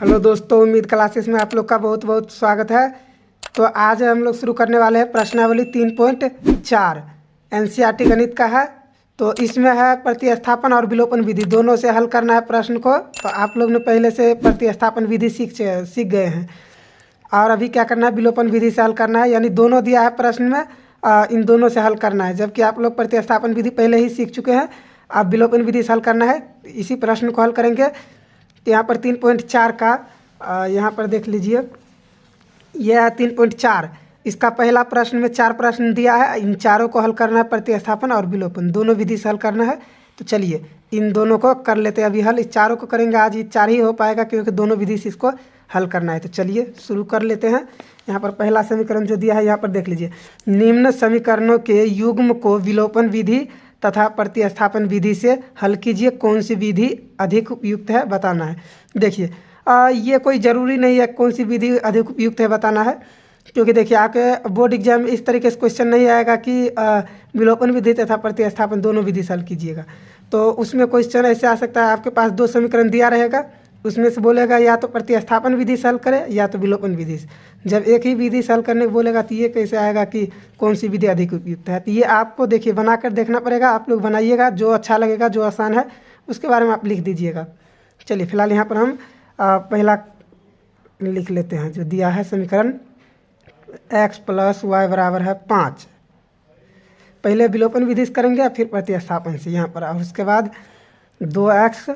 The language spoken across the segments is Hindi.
हेलो दोस्तों, उम्मीद क्लासेस में आप लोग का बहुत बहुत स्वागत है। तो आज हम लोग शुरू करने वाले हैं प्रश्नावली 3.4 एनसीईआरटी गणित का है। तो इसमें है प्रतिस्थापन और विलोपन विधि, दोनों से हल करना है प्रश्न को। तो आप लोग ने पहले से प्रतिस्थापन विधि सीख गए हैं और अभी क्या करना है, विलोपन विधि से हल करना है। यानी दोनों दिया है प्रश्न में, इन दोनों से हल करना है। जबकि आप लोग प्रतिस्थापन विधि पहले ही सीख चुके हैं, अब विलोपन विधि से हल करना है। इसी प्रश्न को हल करेंगे। तो यहाँ पर 3.4 का यहाँ पर देख लीजिए, यह है 3.4। इसका पहला प्रश्न में 4 प्रश्न दिया है, इन चारों को हल करना है। प्रतिस्थापन और विलोपन दोनों विधि से हल करना है। तो चलिए इन दोनों को कर लेते हैं अभी हल। इस चारों को करेंगे आज, ये 4 ही हो पाएगा क्योंकि दोनों विधि से इसको हल करना है। तो चलिए शुरू कर लेते हैं। यहाँ पर पहला समीकरण जो दिया है यहाँ पर देख लीजिए, निम्न समीकरणों के युग्म को विलोपन विधि तथा प्रतिस्थापन विधि से हल कीजिए, कौन सी विधि अधिक उपयुक्त है बताना है। देखिए ये कोई ज़रूरी नहीं है कौन सी विधि अधिक उपयुक्त है बताना है, क्योंकि देखिए आपके बोर्ड एग्जाम में इस तरीके से क्वेश्चन नहीं आएगा कि विलोपन विधि तथा प्रतिस्थापन दोनों विधि से हल कीजिएगा। तो उसमें क्वेश्चन ऐसे आ सकता है, आपके पास 2 समीकरण दिया रहेगा, उसमें से बोलेगा या तो प्रतिस्थापन विधि से हल करें या तो विलोपन विधि से। जब एक ही विधि से हल करने को बोलेगा तो ये कैसे आएगा कि कौन सी विधि अधिक उपयुक्त है। तो ये आपको देखिए बनाकर देखना पड़ेगा, आप लोग बनाइएगा, जो अच्छा लगेगा जो आसान है उसके बारे में आप लिख दीजिएगा। चलिए फिलहाल यहाँ पर हम पहला लिख लेते हैं जो दिया है समीकरण, x + y = 5। पहले विलोपन विधि से करेंगे फिर प्रतिस्थापन से यहाँ पर, और उसके बाद 2x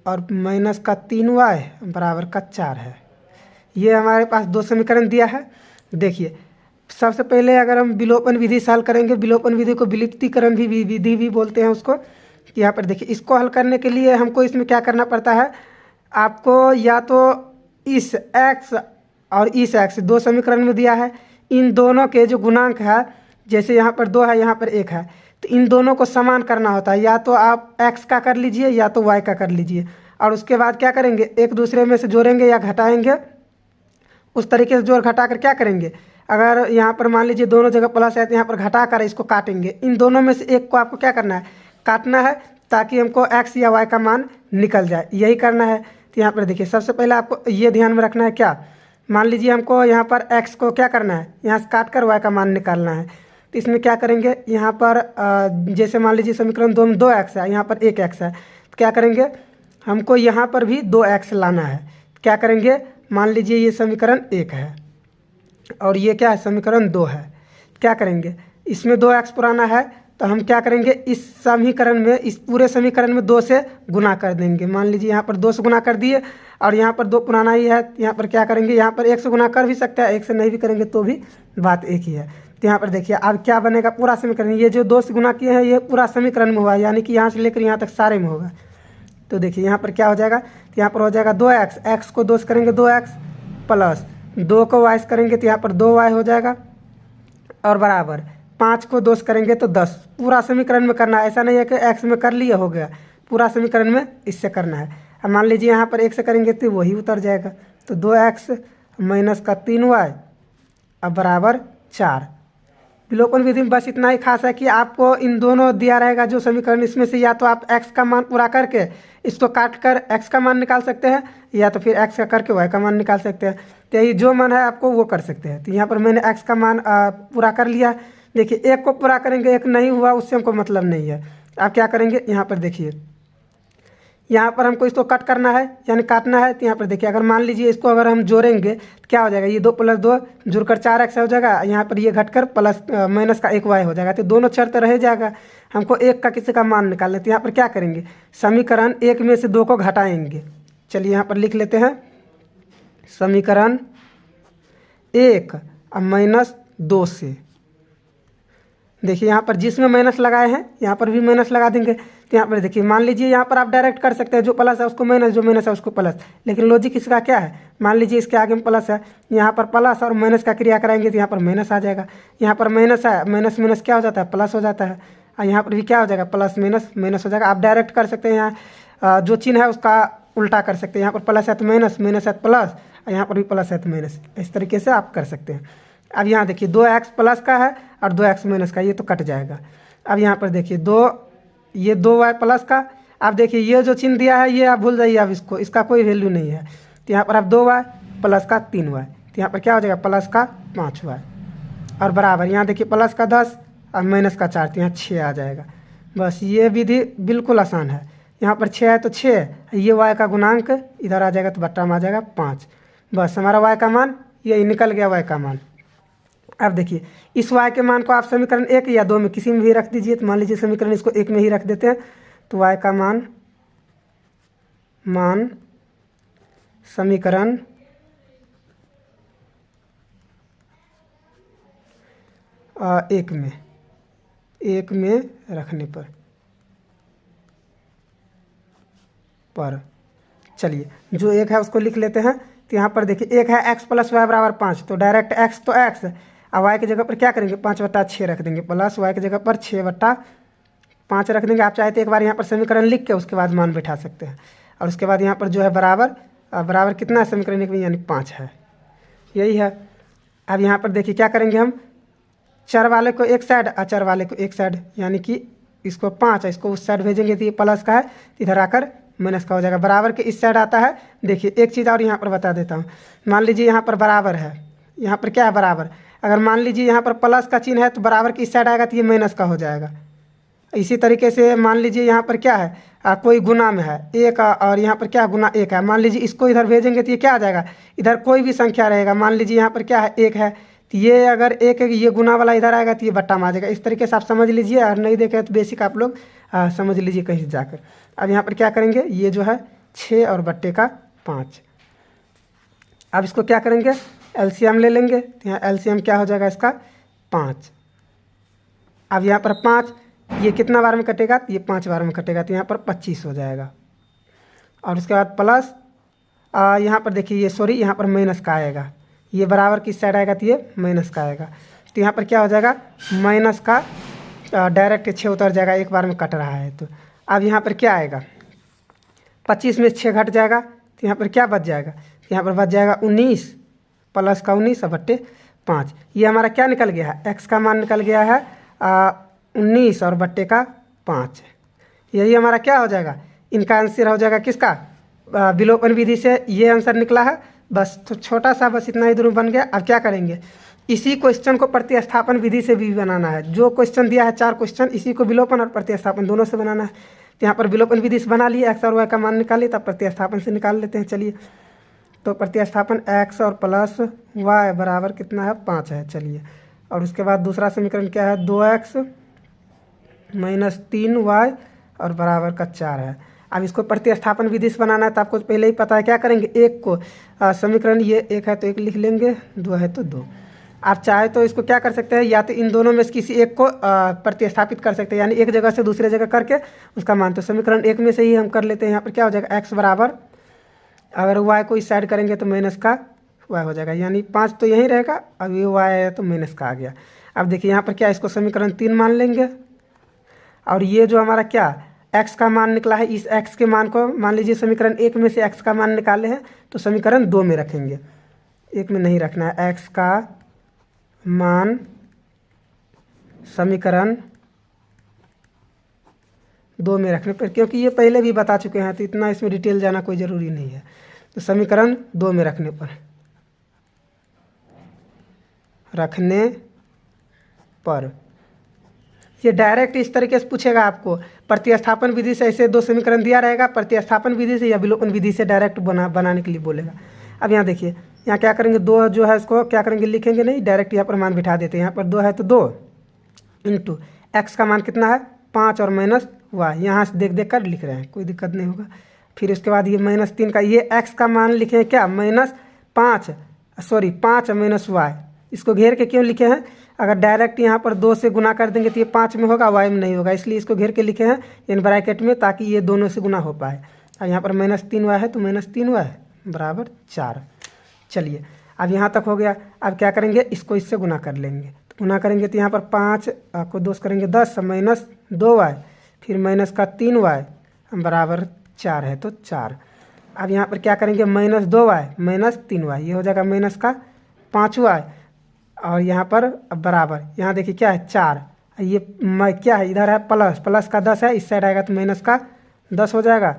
और -3y = 4 है। ये हमारे पास 2 समीकरण दिया है। देखिए सबसे पहले अगर हम विलोपन विधि से हल करेंगे, विलोपन विधि को विलुप्तीकरण विधि भी बोलते हैं उसको। यहाँ पर देखिए इसको हल करने के लिए हमको इसमें क्या करना पड़ता है, आपको या तो इस x और इस x 2 समीकरण में दिया है, इन दोनों के जो गुणांक है, जैसे यहाँ पर 2 है यहाँ पर 1 है, तो इन दोनों को समान करना होता है। या तो आप x का कर लीजिए या तो y का कर लीजिए, और उसके बाद क्या करेंगे, एक दूसरे में से जोड़ेंगे या घटाएंगे। उस तरीके से जोड़ घटा कर क्या करेंगे, अगर यहाँ पर मान लीजिए दोनों जगह प्लस है तो यहाँ पर घटा कर इसको काटेंगे। इन दोनों में से एक को आपको क्या करना है, काटना है, ताकि हमको x या y का मान निकल जाए, यही करना है। तो यहाँ पर देखिए सबसे पहले आपको ये ध्यान में रखना है, क्या मान लीजिए हमको यहाँ पर x को क्या करना है, यहाँ से काट कर y का मान निकालना है। तो इसमें क्या करेंगे, यहाँ पर जैसे मान लीजिए समीकरण 2 में 2x है, यहाँ पर 1x है, तो क्या करेंगे, हमको यहाँ पर भी 2x लाना है। क्या करेंगे, मान लीजिए ये समीकरण 1 है और ये क्या है, समीकरण 2 है। क्या करेंगे, इसमें 2x पुराना है तो हम क्या करेंगे, इस समीकरण में, इस पूरे समीकरण में 2 से गुना कर देंगे। मान लीजिए यहाँ पर 2 से गुना कर दिए और यहाँ पर 2 पुराना ही है, यहाँ पर क्या करेंगे, यहाँ पर 1 से गुना कर भी सकते हैं, 1 से नहीं भी करेंगे तो भी बात एक ही है। तो यहाँ पर देखिए अब क्या बनेगा, पूरा समीकरण, ये जो 2 से गुना किए हैं ये पूरा समीकरण में हुआ, यानी कि यहाँ से लेकर यहाँ तक सारे में होगा। तो देखिए यहाँ पर क्या हो जाएगा, तो यहाँ पर हो जाएगा 2x, x को 2 से करेंगे 2x प्लस 2 को y से करेंगे तो यहाँ पर 2y हो जाएगा, और बराबर 5 को 2 से करेंगे तो 10। पूरा समीकरण में करना है, ऐसा नहीं है कि x में कर लिए हो गया, पूरा समीकरण में इससे करना है। अब मान लीजिए यहाँ पर 1 से करेंगे तो वही उतर जाएगा, तो 2x - 3y = 4। विलोपन विधि में बस इतना ही खास है कि आपको इन दोनों दिया रहेगा जो समीकरण, इसमें से या तो आप x का मान पूरा करके इसको काट कर x का मान निकाल सकते हैं, या तो फिर x का करके y का मान निकाल सकते हैं। तो यही जो मान है आपको वो कर सकते हैं। तो यहाँ पर मैंने x का मान पूरा कर लिया। देखिए एक को पूरा करेंगे, एक नहीं हुआ उससे हमको मतलब नहीं है। आप क्या करेंगे, यहाँ पर देखिए, यहाँ पर हमको इसको कट करना है यानी काटना है। तो यहाँ पर देखिए अगर मान लीजिए इसको अगर हम जोड़ेंगे तो क्या हो जाएगा, ये 2 + 2 जुड़कर 4x हो जाएगा, यहाँ पर ये घटकर प्लस माइनस का 1y हो जाएगा। तो दोनों शर्त रह जाएगा, हमको 1 का किसी का मान निकालना है। तो यहाँ पर क्या करेंगे, समीकरण 1 में से 2 को घटाएंगे। चलिए यहाँ पर लिख लेते हैं, समीकरण 1 अब -2 से, देखिए यहाँ पर जिसमें माइनस लगाए हैं यहाँ पर भी माइनस लगा देंगे। तो यहाँ पर देखिए मान लीजिए यहाँ पर आप डायरेक्ट कर सकते हैं, जो प्लस है उसको माइनस, जो माइनस है उसको प्लस, लेकिन लॉजिक इसका क्या है, मान लीजिए इसके आगे में प्लस है, यहाँ पर प्लस और माइनस का क्रिया कराएंगे तो यहाँ पर माइनस आ जाएगा। यहाँ पर माइनस है, माइनस माइनस क्या हो जाता है, प्लस हो जाता है, और यहाँ पर भी क्या हो जाएगा, प्लस माइनस माइनस हो जाएगा। आप डायरेक्ट कर सकते हैं, यहाँ जो चिन्ह है उसका उल्टा कर सकते हैं, यहाँ पर प्लस है तो माइनस, माइनस है तो प्लस, और यहाँ पर भी प्लस है तो माइनस, इस तरीके से आप कर सकते हैं। अब यहाँ देखिए 2x प्लस का है और 2x माइनस का, ये तो कट जाएगा। अब यहाँ पर देखिए ये 2y प्लस का, अब देखिए ये जो चिन्ह दिया है ये आप भूल जाइए, अब इसको, इसका कोई वैल्यू नहीं है। तो यहाँ पर अब 2y प्लस का 3y, तो यहाँ पर क्या हो जाएगा प्लस का 5y और बराबर यहाँ देखिए प्लस का 10 और माइनस का 4, तो यहाँ 6 आ जाएगा। बस ये विधि बिल्कुल आसान है। यहाँ पर 6 है तो 6, ये y का गुणांक इधर आ जाएगा तो बट्टा में आ जाएगा 5। बस हमारा y का मान ये निकल गया y का मान। अब देखिए इस y के मान को आप समीकरण 1 या 2 में किसी में भी रख दीजिए। तो मान लीजिए समीकरण इसको 1 में ही रख देते हैं, तो y का मान समीकरण 1 में रखने पर चलिए जो 1 है उसको लिख लेते हैं। तो यहाँ पर देखिए 1 है x प्लस वाई बराबर 5, तो डायरेक्ट x तो x, अब y की जगह पर क्या करेंगे 5/6 रख देंगे, प्लस y की जगह पर 6/5 रख देंगे। आप चाहे तो एक बार यहाँ पर समीकरण लिख के उसके बाद मान बैठा सकते हैं। और उसके बाद यहाँ पर जो है बराबर कितना है समीकरण 1 में, यानी 5 है, यही है। अब यहाँ पर देखिए क्या करेंगे हम, चर वाले को एक साइड अचर वाले को एक साइड, यानी कि इसको 5 इसको उस साइड भेजेंगे तो ये प्लस का है, इधर आकर माइनस का हो जाएगा। बराबर के इस साइड आता है। देखिए एक चीज़ और यहाँ पर बता देता हूँ, मान लीजिए यहाँ पर बराबर है, यहाँ पर क्या है बराबर, अगर मान लीजिए यहाँ पर प्लस का चिन्ह है तो बराबर की इस साइड आएगा तो ये माइनस का हो जाएगा। इसी तरीके से मान लीजिए यहाँ पर क्या है कोई गुना में है 1 और यहाँ पर क्या गुना 1 है, मान लीजिए इसको इधर भेजेंगे तो ये क्या आ जाएगा, इधर कोई भी संख्या रहेगा, मान लीजिए यहाँ पर क्या है 1 है, तो ये अगर 1 है ये गुना वाला इधर आएगा तो ये बट्टा में आ जाएगा। इस तरीके से आप समझ लीजिए, और नहीं देखे तो बेसिक आप लोग समझ लीजिए कहीं से जाकर। अब यहाँ पर क्या करेंगे, ये जो है 6 और बट्टे का 5, अब इसको क्या करेंगे एलसीएम ले लेंगे, तो यहाँ एलसीएम क्या हो जाएगा इसका 5। अब यहाँ पर 5 ये कितना बार में कटेगा, तो ये 5 बार में कटेगा, तो यहाँ पर 25 हो जाएगा। और उसके बाद प्लस यहाँ पर देखिए ये सॉरी यहाँ पर माइनस का आएगा, ये बराबर किस साइड आएगा तो ये माइनस का आएगा, तो यहाँ पर क्या हो जाएगा माइनस का डायरेक्ट 6 उतर जाएगा, एक बार में कट रहा है। तो अब यहाँ पर क्या आएगा 25 में 6 घट जाएगा, तो यहाँ पर क्या बच जाएगा, तो यहाँ पर बच जाएगा 19 प्लस का 19 बट्टे 5। ये हमारा क्या निकल गया है, x का मान निकल गया है 19 और बट्टे का 5। यही हमारा क्या हो जाएगा, इनका आंसर हो जाएगा किसका, विलोपन विधि से ये आंसर निकला है। बस तो छोटा सा बस इतना ही दूर बन गया। अब क्या करेंगे, इसी क्वेश्चन को प्रतिस्थापन विधि से भी बनाना है। जो क्वेश्चन दिया है 4 क्वेश्चन, इसी को विलोपन और प्रतिस्थापन दोनों से बनाना है। तो यहाँ पर विलोपन विधि से बना लिए, x और y का मान निकालिए, तब प्रतिस्थापन से निकाल लेते हैं। चलिए तो प्रतिस्थापन x और प्लस y बराबर कितना है 5 है। चलिए और उसके बाद दूसरा समीकरण क्या है 2x माइनस 3y और बराबर का 4 है। अब इसको प्रतिस्थापन विधि से बनाना है, तो आपको पहले ही पता है क्या करेंगे, एक को समीकरण ये 1 है तो 1 लिख लेंगे, 2 है तो 2। आप चाहे तो इसको क्या कर सकते हैं, या तो इन दोनों में से किसी एक को प्रतिस्थापित कर सकते हैं, यानी एक जगह से दूसरे जगह करके उसका मान। तो समीकरण 1 में से ही हम कर लेते हैं। यहाँ पर क्या हो जाएगा x बराबर, अगर y को इस साइड करेंगे तो माइनस का y हो जाएगा, यानी 5 तो यहीं रहेगा, अब ये y है तो माइनस का आ गया। अब देखिए यहाँ पर क्या, इसको समीकरण 3 मान लेंगे, और ये जो हमारा क्या x का मान निकला है, इस x के मान को मान लीजिए समीकरण 1 में से x का मान निकाले हैं तो समीकरण 2 में रखेंगे, 1 में नहीं रखना है। x का मान समीकरण 2 में रखने पर, क्योंकि ये पहले भी बता चुके हैं तो इतना इसमें डिटेल जाना कोई ज़रूरी नहीं है। तो समीकरण 2 में रखने पर ये डायरेक्ट इस तरीके से पूछेगा आपको, प्रतिस्थापन विधि से ऐसे 2 समीकरण दिया रहेगा, प्रतिस्थापन विधि से या विलोपन विधि से डायरेक्ट बनाने के लिए बोलेगा। अब यहाँ देखिए, यहाँ क्या करेंगे, 2 जो है इसको क्या करेंगे, लिखेंगे नहीं, डायरेक्ट यहाँ पर मान बिठा देते हैं। यहाँ पर 2 है तो 2 इंटू x का मान कितना है 5 और माइनस y, यहाँ से देख देख कर लिख रहे हैं, कोई दिक्कत नहीं होगा। फिर उसके बाद ये -3 का, ये x का मान लिखे हैं क्या -5 माइनस y, इसको घेर के क्यों लिखे हैं, अगर डायरेक्ट यहाँ पर 2 से गुना कर देंगे तो ये 5 में होगा, y में नहीं होगा, इसलिए इसको घेर के लिखे हैं इन ब्रैकेट में, ताकि ये दोनों से गुना हो पाए। और यहाँ पर -3y है तो -3y बराबर 4। चलिए अब यहाँ तक हो गया। अब क्या करेंगे, इसको इससे गुना कर लेंगे, तो गुना करेंगे तो यहाँ पर 5 को 2 करेंगे 10 माइनस 2y, फिर माइनस का 3y बराबर 4 है तो 4। अब यहाँ पर क्या करेंगे, -2y माइनस 3y, ये हो जाएगा माइनस का 5y, और यहाँ पर बराबर, यहाँ देखिए क्या है 4, ये क्या है इधर है प्लस का 10 है, इस साइड आएगा तो माइनस का 10 हो जाएगा।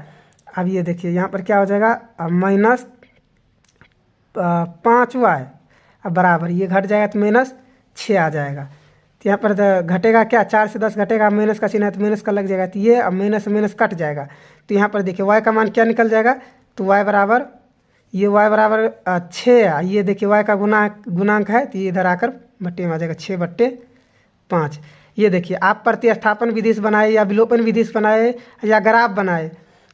अब ये देखिए यहाँ पर क्या हो जाएगा 5y अब बराबर ये घट जाएगा तो -6 आ जाएगा। तो यहाँ पर घटेगा क्या, 4 से 10 घटेगा, माइनस का चिन्ह है तो माइनस का लग जाएगा, तो ये अब माइनस माइनस कट जाएगा। तो यहाँ पर देखिए y का मान क्या निकल जाएगा, तो y बराबर 6, ये देखिए y का गुणांक है तो ये इधर आकर बट्टे में आ जाएगा 6/5। ये देखिए आप प्रतिस्थापन विधि से बनाए या विलोपन विधि से बनाए या ग्राफ बनाए,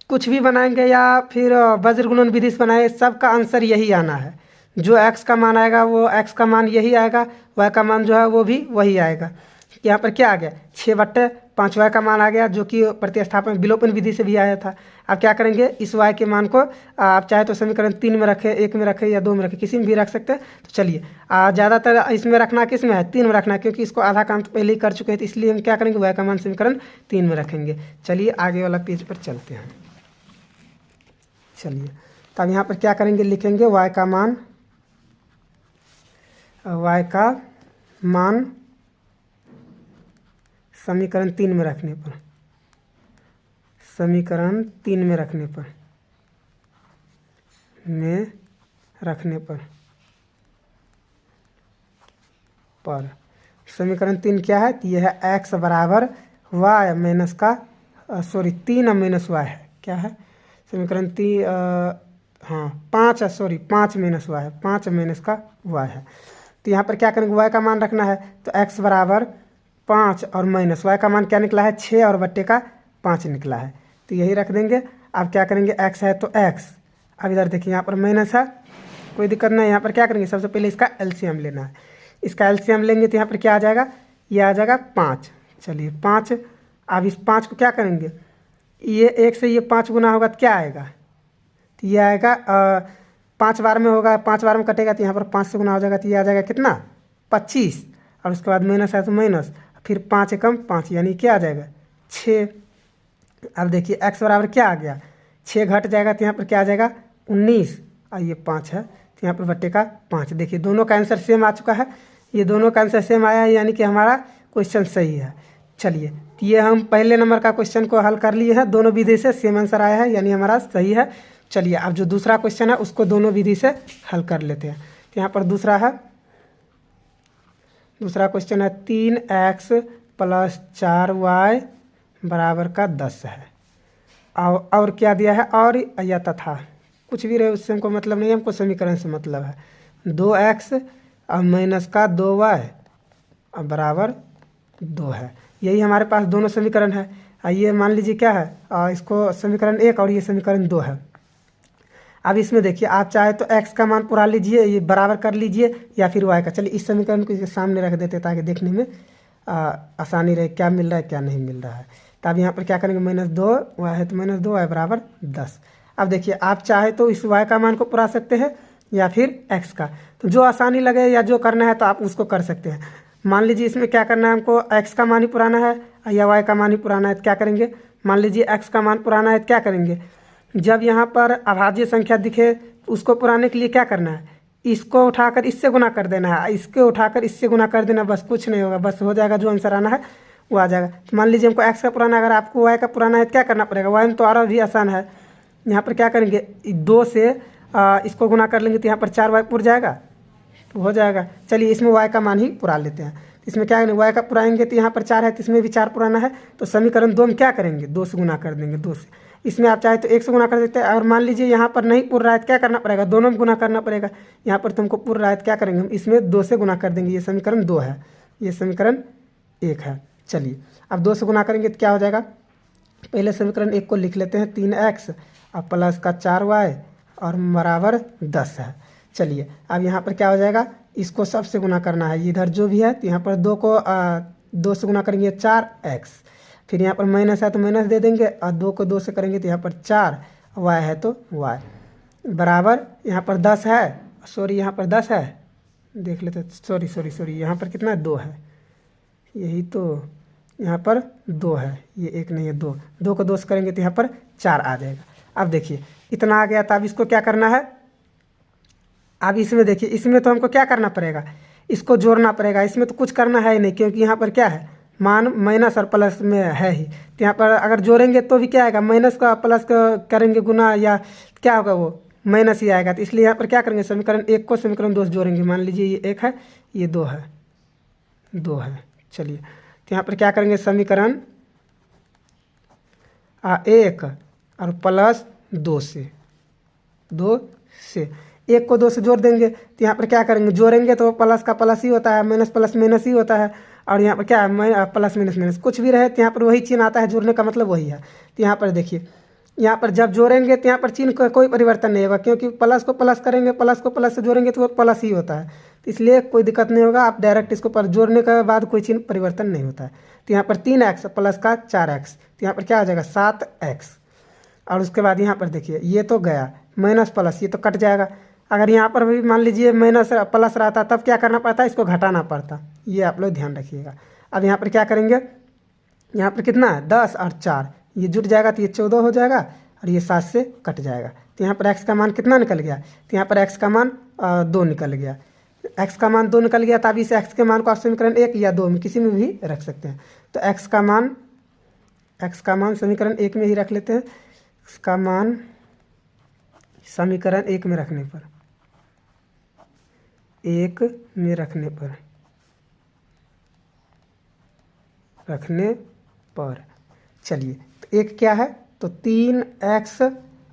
कुछ भी बनाएंगे या फिर वज्र गुणन विधि से बनाए, सबका आंसर यही आना है। जो x का मान आएगा वो x का मान यही आएगा, y का मान जो है वो भी वही आएगा। यहाँ पर क्या आ गया, 6/5 y का मान आ गया, जो कि प्रतिस्थापन विलोपन विधि से भी आया था। अब क्या करेंगे, इस y के मान को आप चाहे तो समीकरण 3 में रखें, 1 में रखें या 2 में रखें, किसी में भी रख सकते हैं। तो चलिए ज़्यादातर इसमें रखना किस में है, 3 में रखना है, क्योंकि इसको आधा काम तो पहले ही कर चुके हैं, तो इसलिए हम क्या करेंगे, y का मान समीकरण 3 में रखेंगे। चलिए आगे वाला पेज पर चलते हैं। चलिए तब यहाँ पर क्या करेंगे, लिखेंगे y का मान समीकरण 3 में रखने पर, समीकरण 3 में रखने पर समीकरण 3 क्या है, तो यह है x बराबर y माइनस का 3 और माइनस y है, क्या है समीकरण 3 5 माइनस y है, 5 माइनस का y है। तो यहाँ पर क्या करेंगे, y का मान रखना है, तो x बराबर 5 और माइनस y का मान क्या निकला है, 6 और बट्टे का 5 निकला है, तो यही रख देंगे। अब क्या करेंगे, x है तो x, अब इधर देखिए यहाँ पर माइनस है, कोई दिक्कत नहीं। यहाँ पर क्या करेंगे, सबसे पहले इसका एलसीएम लेना है, इसका एलसीएम लेंगे तो यहाँ पर क्या आ जाएगा, ये आ जाएगा 5। चलिए 5, अब इस 5 को क्या करेंगे, ये 1 से ये 5 गुना होगा तो क्या आएगा, तो ये आएगा 5 बार में होगा, 5 बार में कटेगा तो यहाँ पर 5 से गुना हो जाएगा, तो ये आ जाएगा कितना 25, और उसके बाद माइनस है तो माइनस, फिर 5 एकम 5 यानी क्या आ जाएगा 6। अब देखिए x बराबर क्या आ गया, 6 घट जाएगा तो यहाँ पर क्या आ जाएगा 19, और ये 5 है तो यहाँ पर बट्टे का 5। देखिए दोनों का आंसर सेम आ चुका है, ये दोनों का आंसर सेम आया है, यानी कि हमारा क्वेश्चन सही है। चलिए तो ये हम पहले नंबर का क्वेश्चन को हल कर लिए हैं, दोनों विधि से सेम आंसर आया है, यानी हमारा सही है। चलिए अब जो दूसरा क्वेश्चन है उसको दोनों विधि से हल कर लेते हैं। तो यहाँ पर दूसरा क्वेश्चन है 3x + 4y बराबर का 10 है, और क्या दिया है, और या तथा कुछ भी रहे उससे हमको मतलब नहीं, हमको समीकरण से मतलब है। 2x और माइनस का 2y और बराबर 2 है, यही हमारे पास दोनों समीकरण है। ये मान लीजिए क्या है, इसको समीकरण 1 और ये समीकरण 2 है। अब इसमें देखिए आप चाहे तो x का मान पुरा लीजिए, ये बराबर कर लीजिए, या फिर y का। चलिए इस समीकरण को इसके सामने रख देते ताकि देखने में आसानी रहे, क्या मिल रहा है क्या नहीं मिल रहा है। तो अब यहाँ पर क्या करेंगे, -2 y है तो -2y बराबर 10। अब देखिए आप चाहे तो इस y का मान को पुरा सकते हैं या फिर x का, तो जो आसानी लगे या जो करना है तो आप उसको कर सकते हैं। मान लीजिए इसमें क्या करना है, हमको x का मान ही पुराना है या y का मान ही पुराना है, तो क्या करेंगे, मान लीजिए x का मान पुराना है तो क्या करेंगे, जब यहाँ पर अभाज्य संख्या दिखे उसको पुराने के लिए क्या करना है, इसको उठाकर इससे गुना कर देना है, इसको उठाकर इससे गुना कर देना, बस कुछ नहीं होगा, बस हो जाएगा, जो आंसर आना है वो आ जाएगा। तो मान लीजिए हमको x का पुराना, अगर आपको y का पुराना है तो क्या करना पड़ेगा, y में तो और भी आसान है। यहाँ पर क्या करेंगे, 2 से इसको गुना कर लेंगे तो यहाँ पर 4y पुर जाएगा, तो हो जाएगा। चलिए इसमें y का मान ही पुरा लेते हैं। इसमें क्या करेंगे, y का पुराएंगे तो यहाँ पर 4 है तो इसमें भी 4 पुराना है, तो समीकरण 2 में क्या करेंगे, 2 से गुना कर देंगे, 2 से। इसमें आप चाहे तो 1 से गुना कर देते हैं, और मान लीजिए यहाँ पर नहीं पुर रहा है तो क्या करना पड़ेगा, दोनों में गुना करना पड़ेगा। यहाँ पर तुमको पुर रहा है तो क्या करेंगे, हम इसमें 2 से गुना कर देंगे, ये समीकरण 2 है, ये समीकरण 1 है। चलिए अब 2 से गुना करेंगे तो क्या हो जाएगा, पहले समीकरण 1 को लिख लेते हैं, 3x और प्लस का 4y और बराबर 10 है। चलिए अब यहाँ पर क्या हो जाएगा, इसको सबसे गुना करना है, इधर जो भी है तो यहाँ पर 2 को 2 से गुना करेंगे 4x, फिर यहाँ पर माइनस है तो माइनस दे देंगे, और 2 को 2 से करेंगे तो यहाँ पर 4, y है तो y बराबर यहाँ पर 10 है, सॉरी यहाँ पर 10 है, देख लेते, सॉरी यहाँ पर कितना 2 है, यही तो यहाँ पर 2 है, ये 1 नहीं है 2, 2 को 2 से करेंगे तो यहाँ पर 4 आ जाएगा। अब देखिए इतना आ गया, तो अब इसको क्या करना है, अब इसमें देखिए, इसमें तो हमको क्या करना पड़ेगा, इसको जोड़ना पड़ेगा, इसमें तो कुछ करना है ही नहीं, क्योंकि यहाँ पर क्या है, मान माइनस और प्लस में है ही, तो यहाँ पर अगर जोड़ेंगे तो भी क्या आएगा, माइनस का प्लस का करेंगे गुना, या क्या होगा वो माइनस ही आएगा। तो इसलिए यहाँ पर क्या करेंगे, समीकरण 1 को समीकरण 2 से जोड़ेंगे। मान लीजिए ये 1 है, ये 2 है, 2 है। चलिए तो यहाँ पर क्या करेंगे, समीकरण 1 और प्लस 2 से 1 को 2 से जोड़ देंगे। तो यहाँ पर क्या करेंगे, जोड़ेंगे तो प्लस का प्लस ही होता है, माइनस प्लस माइनस ही होता है। और यहाँ पर क्या है, प्लस माइनस माइनस कुछ भी रहे तो यहाँ पर वही चिन्ह आता है, जोड़ने का मतलब वही है। तो यहाँ पर देखिए, यहाँ पर जब जोड़ेंगे तो यहाँ पर चिन्ह का कोई परिवर्तन नहीं होगा, क्योंकि प्लस को प्लस करेंगे, प्लस को प्लस से जोड़ेंगे तो वो प्लस ही होता है। तो इसलिए कोई दिक्कत नहीं होगा, आप डायरेक्ट इसको पर जोड़ने के बाद कोई चिन्ह परिवर्तन नहीं होता है। तो यहाँ पर 3x प्लस का 4x, तो यहाँ पर क्या आ जाएगा 7x। और उसके बाद यहाँ पर देखिए, ये तो गया माइनस प्लस, ये तो कट जाएगा। अगर यहाँ पर भी मान लीजिए माइनस प्लस रहता तब क्या करना पड़ता, इसको घटाना पड़ता। ये आप लोग ध्यान रखिएगा। अब यहाँ पर क्या करेंगे, यहाँ पर कितना है 10 और 4, ये जुट जाएगा तो ये 14 हो जाएगा, और ये 7 से कट जाएगा। तो यहाँ पर x का मान कितना निकल गया, तो यहाँ पर x का मान 2 निकल गया। x का मान 2 निकल गया, तब इस x के मान को आप समीकरण 1 या 2 में किसी में भी रख सकते हैं। तो x का मान समीकरण 1 में ही रख लेते हैं। x का मान समीकरण 1 में रखने पर चलिए, तो 1 क्या है, तो 3x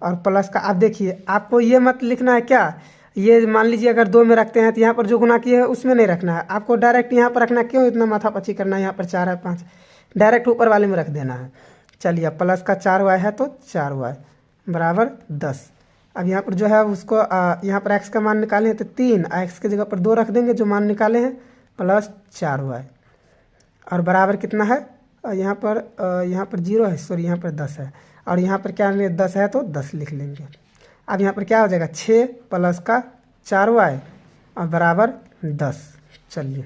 और प्लस का। आप देखिए, आपको ये मत लिखना है क्या, ये मान लीजिए अगर 2 में रखते हैं तो यहाँ पर जो गुना किए है उसमें नहीं रखना है, आपको डायरेक्ट यहाँ पर रखना है। क्यों इतना माथापच्ची करना है, यहाँ पर 4 है 5, डायरेक्ट ऊपर वाले में रख देना है। चलिए, अब प्लस का 4y है तो 4y बराबर 10। अब यहाँ पर जो है उसको यहाँ पर x का मान निकाले हैं तो 3, x की जगह पर 2 रख देंगे जो मान निकाले हैं, प्लस 4y और बराबर कितना है, यहाँ पर 0 है, सॉरी यहाँ पर 10 है, और यहाँ पर क्या है 10 है तो 10 लिख लेंगे। अब यहाँ पर क्या हो जाएगा 6 प्लस का 4y और बराबर 10। चलिए,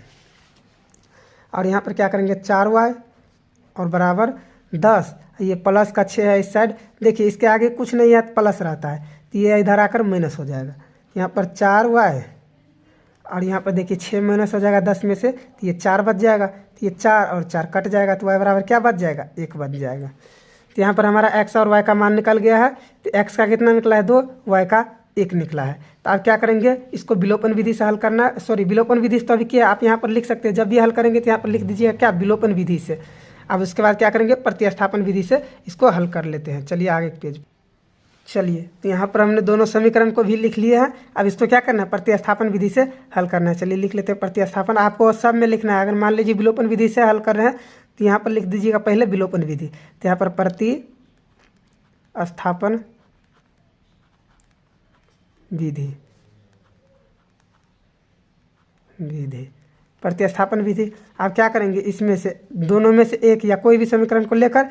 और यहाँ पर क्या करेंगे 4y और बराबर 10, ये प्लस का 6 है इस साइड। देखिए इसके आगे कुछ नहीं है, प्लस रहता है, तो ये इधर आकर माइनस हो जाएगा। यहाँ पर 4y और यहाँ पर देखिए 6 माइनस हो जाएगा 10 में से, तो ये 4 बच जाएगा। तो ये 4 और 4 कट जाएगा, तो y बराबर क्या बच जाएगा, 1 बच जाएगा। तो यहाँ पर हमारा x और y का मान निकल गया है। तो x का कितना निकला है 2, y का 1 निकला है। तो आप क्या करेंगे, इसको विलोपन विधि से हल करना, सॉरी विलोपन विधि से तो अभी किया, आप यहाँ पर लिख सकते हैं। जब भी हल करेंगे तो यहाँ पर लिख दीजिएगा क्या, विलोपन विधि से। अब उसके बाद क्या करेंगे, प्रतिस्थापन विधि से इसको हल कर लेते हैं। चलिए आगे एक पेज। चलिए, तो यहाँ पर हमने दोनों समीकरण को भी लिख लिए हैं। अब इसको क्या करना है, प्रतिस्थापन विधि से हल करना है। चलिए लिख लेते हैं प्रतिस्थापन। आपको सब में लिखना है। अगर मान लीजिए विलोपन विधि से हल कर रहे हैं तो यहाँ पर लिख दीजिएगा पहले विलोपन विधि। तो यहाँ पर प्रतिस्थापन विधि प्रतिस्थापन विधि। आप क्या करेंगे, इसमें से दोनों में से एक या कोई भी समीकरण को लेकर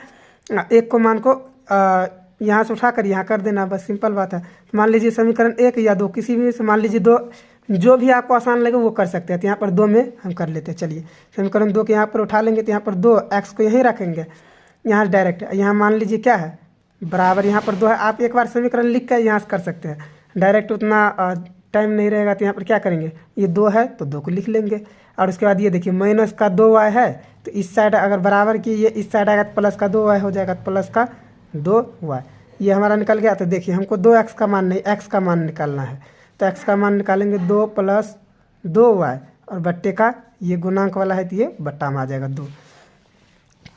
एक को मान को यहाँ से उठाकर यहाँ कर देना, बस सिंपल बात है। मान लीजिए समीकरण 1 या 2 किसी भी से, मान लीजिए 2, जो भी आपको आसान लगे वो कर सकते हैं। तो यहाँ पर 2 में हम कर लेते हैं। चलिए समीकरण 2 के यहाँ पर उठा लेंगे, तो यहाँ पर 2x को यहीं रखेंगे, यहाँ डायरेक्ट यहाँ मान लीजिए क्या है बराबर, यहाँ पर 2 है। आप एक बार समीकरण लिख कर यहाँ से कर सकते हैं, डायरेक्ट उतना टाइम नहीं रहेगा। तो यहाँ पर क्या करेंगे, ये 2 है तो 2 को लिख लेंगे। और उसके बाद ये देखिए माइनस का 2y है, तो इस साइड अगर बराबर की ये इस साइड आएगा तो प्लस का 2y हो जाएगा, तो प्लस का 2y ये हमारा निकल गया। तो देखिए हमको 2x का मान नहीं, x का मान निकालना है। तो x का मान निकालेंगे 2 प्लस 2y और बट्टे का ये गुणांक वाला है तो ये बट्टा में आ जाएगा 2।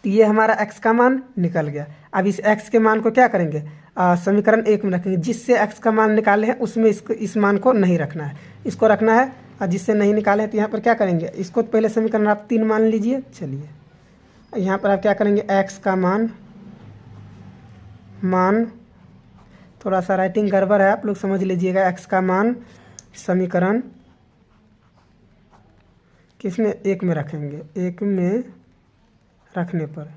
तो ये हमारा x का मान निकल गया। अब इस x के मान को क्या करेंगे, समीकरण 1 में रखेंगे। जिससे x का मान निकाले हैं उसमें इस मान को नहीं रखना है, इसको रखना है। और जिससे नहीं निकाले तो यहाँ पर क्या करेंगे, इसको पहले समीकरण आप 3 मान लीजिए। चलिए यहाँ पर आप क्या करेंगे, x का मान थोड़ा सा राइटिंग गड़बड़ है, आप लोग समझ लीजिएगा। x का मान समीकरण किसमें, 1 में रखेंगे, 1 में रखने पर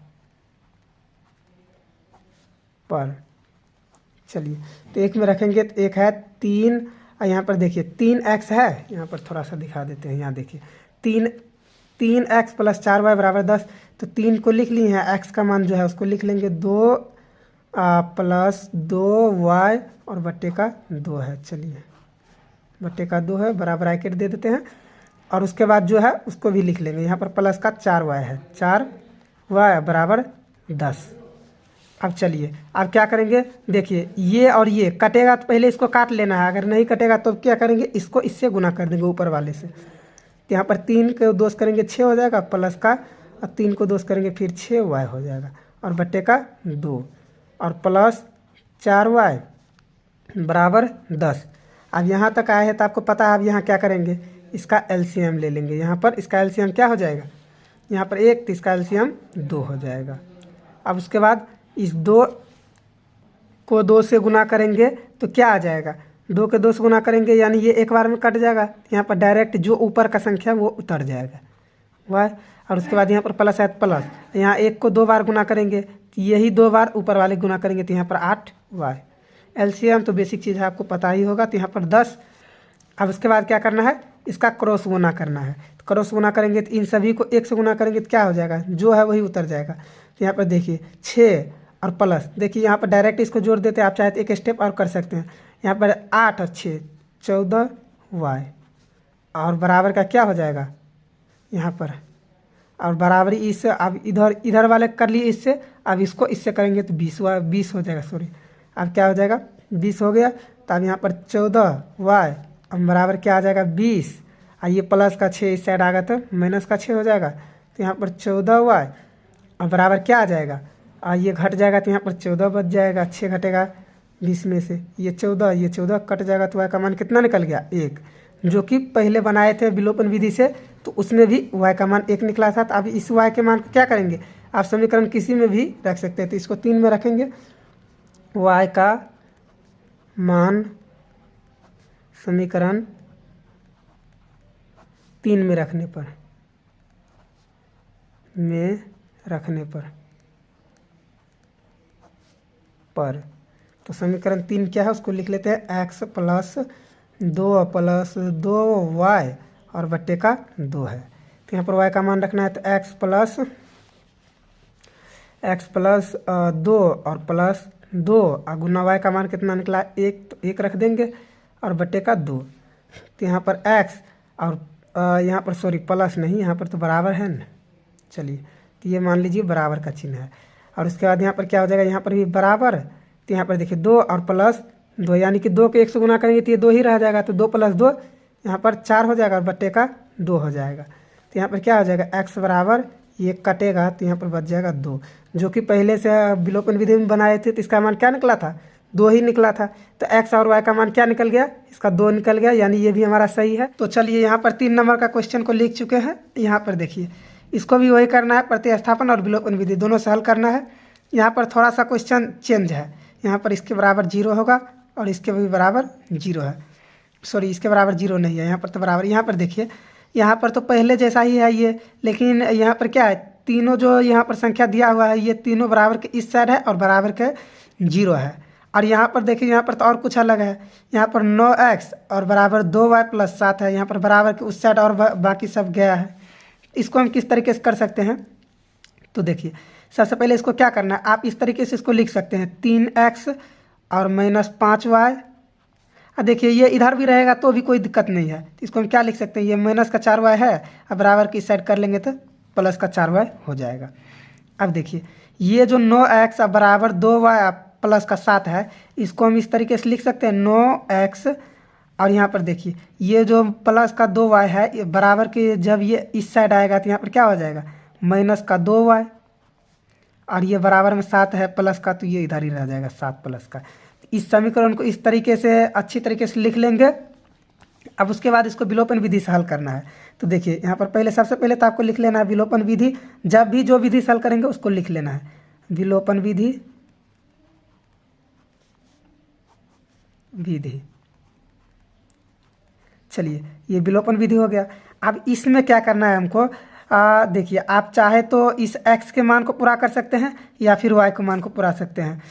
चलिए तो 1 में रखेंगे तो 1 है 3, और यहाँ पर देखिए 3x है, यहाँ पर थोड़ा सा दिखा देते हैं। यहाँ देखिए 3x प्लस 4y बराबर 10। तो 3 को लिख लिए हैं, x का मान जो है उसको लिख लेंगे 2 प्लस 2y और बट्टे का 2 है। चलिए बट्टे का 2 है, बराबर ब्रैकेट दे देते हैं। और उसके बाद जो है उसको भी लिख लेंगे, यहाँ पर प्लस का 4y है, 4y बराबर 10। अब चलिए अब क्या करेंगे, देखिए ये और ये कटेगा तो पहले इसको काट लेना है, अगर नहीं कटेगा तो क्या करेंगे, इसको इससे गुना कर देंगे ऊपर वाले से। तो यहाँ पर 3 को 2 करेंगे 6 हो जाएगा प्लस का, और 3 को 2 करेंगे फिर 6y हो जाएगा, और बट्टे का 2 और प्लस 4y बराबर 10। अब यहाँ तक आए हैं तो आपको पता है अब यहाँ क्या करेंगे, इसका एलसीएम ले लेंगे। यहाँ पर इसका एलसीएम क्या हो जाएगा, यहाँ पर 1 तो इसका एलसीएम 2 हो जाएगा। अब उसके बाद इस 2 को 2 से गुना करेंगे तो क्या आ जाएगा, 2 के 2 से गुना करेंगे यानी ये एक बार में कट जाएगा, यहाँ पर डायरेक्ट जो ऊपर का संख्या वो उतर जाएगा वाई। और उसके बाद यहाँ पर प्लस है प्लस, यहाँ 1 को 2 बार गुना करेंगे तो यही 2 बार ऊपर वाले गुना करेंगे तो यहाँ पर 8y। एलसीएम तो बेसिक चीज़ है, आपको पता ही होगा, तो यहाँ पर 10। अब उसके बाद क्या करना है, इसका क्रॉस गुना करना है। तो क्रॉस गुना करेंगे तो इन सभी को 1 से गुना करेंगे तो क्या हो जाएगा, जो है वही उतर जाएगा। तो यहाँ पर देखिए 6 और प्लस, देखिए यहाँ पर डायरेक्ट इसको जोड़ देते हैं, आप चाहे तो एक स्टेप और कर सकते हैं। यहाँ पर 8 और 6 14y, और बराबर का क्या हो जाएगा यहाँ पर, और बराबरी इससे अब इधर वाले कर लिए इससे, अब इसको इससे करेंगे तो 20 हो जाएगा, सॉरी अब क्या हो जाएगा 20 हो गया। तो अब यहाँ पर 14y अब बराबर क्या आ जाएगा 20, और ये प्लस का 6 इस साइड आ गया तो माइनस का 6 हो जाएगा। तो यहाँ पर 14y और बराबर क्या आ जाएगा, और ये घट जाएगा तो यहाँ पर 14 बच जाएगा, 6 घटेगा 20 में से, ये 14 कट जाएगा तो y का मान कितना निकल गया 1, जो कि पहले बनाए थे विलोपन विधि से, तो उसमें भी y का मान 1 निकला था। तो अब इस y के मान को क्या करेंगे, आप समीकरण किसी में भी रख सकते हैं, तो इसको 3 में रखेंगे, y का मान समीकरण 3 में रखने पर तो समीकरण 3 क्या है उसको लिख लेते हैं, x प्लस 2 और बट्टे का 2 है। तो यहाँ पर y का मान रखना है, तो x प्लस 2 और प्लस 2 और गुना y का मान कितना निकला 1, तो 1 रख देंगे और बट्टे का 2। तो यहाँ पर x और यहाँ पर सॉरी प्लस नहीं, यहाँ पर तो बराबर है ना, चलिए तो ये मान लीजिए बराबर का चिन्ह है। और उसके बाद यहाँ पर क्या हो जाएगा, यहाँ पर भी बराबर, तो यहाँ पर देखिए 2 और प्लस 2 यानी कि 2 के 1 से गुना करेंगे तो ये 2 ही रह जाएगा, तो 2 प्लस 2 यहाँ पर 4 हो जाएगा और बट्टे का 2 हो जाएगा। तो यहाँ पर क्या हो जाएगा x बराबर, ये कटेगा तो यहाँ पर बच जाएगा 2, जो कि पहले से विलोपन विधि में बनाए थे तो इसका मान क्या निकला था 2 ही निकला था। तो x और y का मान क्या निकल गया, इसका 2 निकल गया, यानी ये भी हमारा सही है। तो चलिए यहाँ पर 3 नंबर का क्वेश्चन को लिख चुके हैं। यहाँ पर देखिए इसको भी वही करना है, प्रतिस्थापन और विलोपन विधि दोनों से हल करना है। यहाँ पर थोड़ा सा क्वेश्चन चेंज है, यहाँ पर इसके बराबर 0 होगा और इसके भी बराबर 0 है, सॉरी इसके बराबर 0 नहीं है, यहाँ पर तो बराबर। यहाँ पर देखिए यहाँ पर तो पहले जैसा ही है ये, लेकिन यहाँ पर क्या है, तीनों जो यहाँ पर संख्या दिया हुआ है ये तीनों बराबर के इस साइड है और बराबर के 0 है। और यहाँ पर देखिए यहाँ पर तो और कुछ अलग है, यहाँ पर 9x और बराबर 2y प्लस 7 है, यहाँ पर बराबर के उस साइड और बाकी सब गया है। इसको हम किस तरीके से कर सकते हैं, तो देखिए सबसे पहले इसको क्या करना है, आप इस तरीके से इसको लिख सकते हैं 3x और माइनस 5y। अब देखिए ये इधर भी रहेगा तो भी कोई दिक्कत नहीं है, तो इसको हम क्या लिख सकते हैं, ये माइनस का 4y है, अब बराबर की साइड कर लेंगे तो प्लस का 4y हो जाएगा। अब देखिए ये जो 9x और बराबर 2y प्लस का 7 है, इसको हम इस तरीके से लिख सकते हैं 9x और यहाँ पर देखिए ये जो प्लस का 2y है ये बराबर के जब ये इस साइड आएगा तो यहाँ पर क्या हो जाएगा माइनस का 2y, और ये बराबर में 7 है प्लस का, तो ये इधर ही रह जाएगा 7 प्लस का। इस समीकरण को इस तरीके से अच्छी तरीके से लिख लेंगे। अब उसके बाद इसको विलोपन विधि से हल करना है। तो देखिए यहाँ पर सबसे पहले तो आपको लिख लेना है विलोपन विधि, जब भी जो विधि से हल करेंगे उसको लिख लेना है, विलोपन विधि चलिए ये विलोपन विधि हो गया। अब इसमें क्या करना है हमको, देखिए आप चाहे तो इस x के मान को पूरा कर सकते हैं या फिर y के मान को पूरा सकते हैं,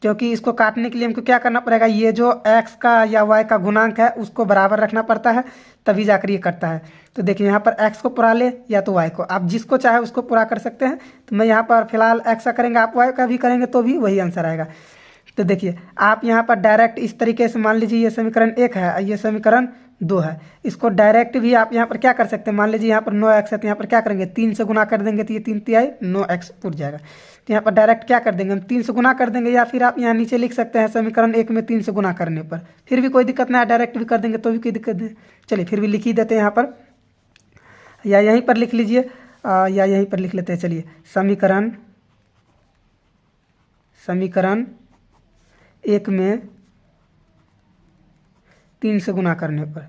क्योंकि इसको काटने के लिए हमको क्या करना पड़ेगा, ये जो x का या y का गुणांक है उसको बराबर रखना पड़ता है, तभी जाकर ये कटता है। तो देखिए यहाँ पर x को पूरा ले या तो y को, आप जिसको चाहे उसको पूरा कर सकते हैं। तो मैं यहाँ पर फिलहाल x का करेंगे, आप y का भी करेंगे तो भी वही आंसर आएगा। तो देखिए आप यहाँ पर डायरेक्ट इस तरीके से मान लीजिए ये समीकरण 1 है, ये समीकरण 2 है, इसको डायरेक्ट भी आप यहाँ पर क्या कर सकते हैं, मान लीजिए यहाँ पर 9x है तो यहाँ पर क्या करेंगे 3 से गुना कर देंगे तो ये 3 तिहाई 9x उठ जाएगा। तो यहाँ पर डायरेक्ट क्या कर देंगे हम 3 से गुना कर देंगे, या फिर आप यहाँ नीचे लिख सकते हैं समीकरण 1 में 3 से गुना करने पर फिर भी कोई दिक्कत नहीं है, डायरेक्ट भी कर देंगे तो भी कोई दिक्कत नहीं। चलिए फिर भी लिख ही देते हैं यहाँ पर, या यहीं पर लिख लीजिए या यहीं पर लिख लेते हैं। चलिए समीकरण 1 में 3 से गुना करने पर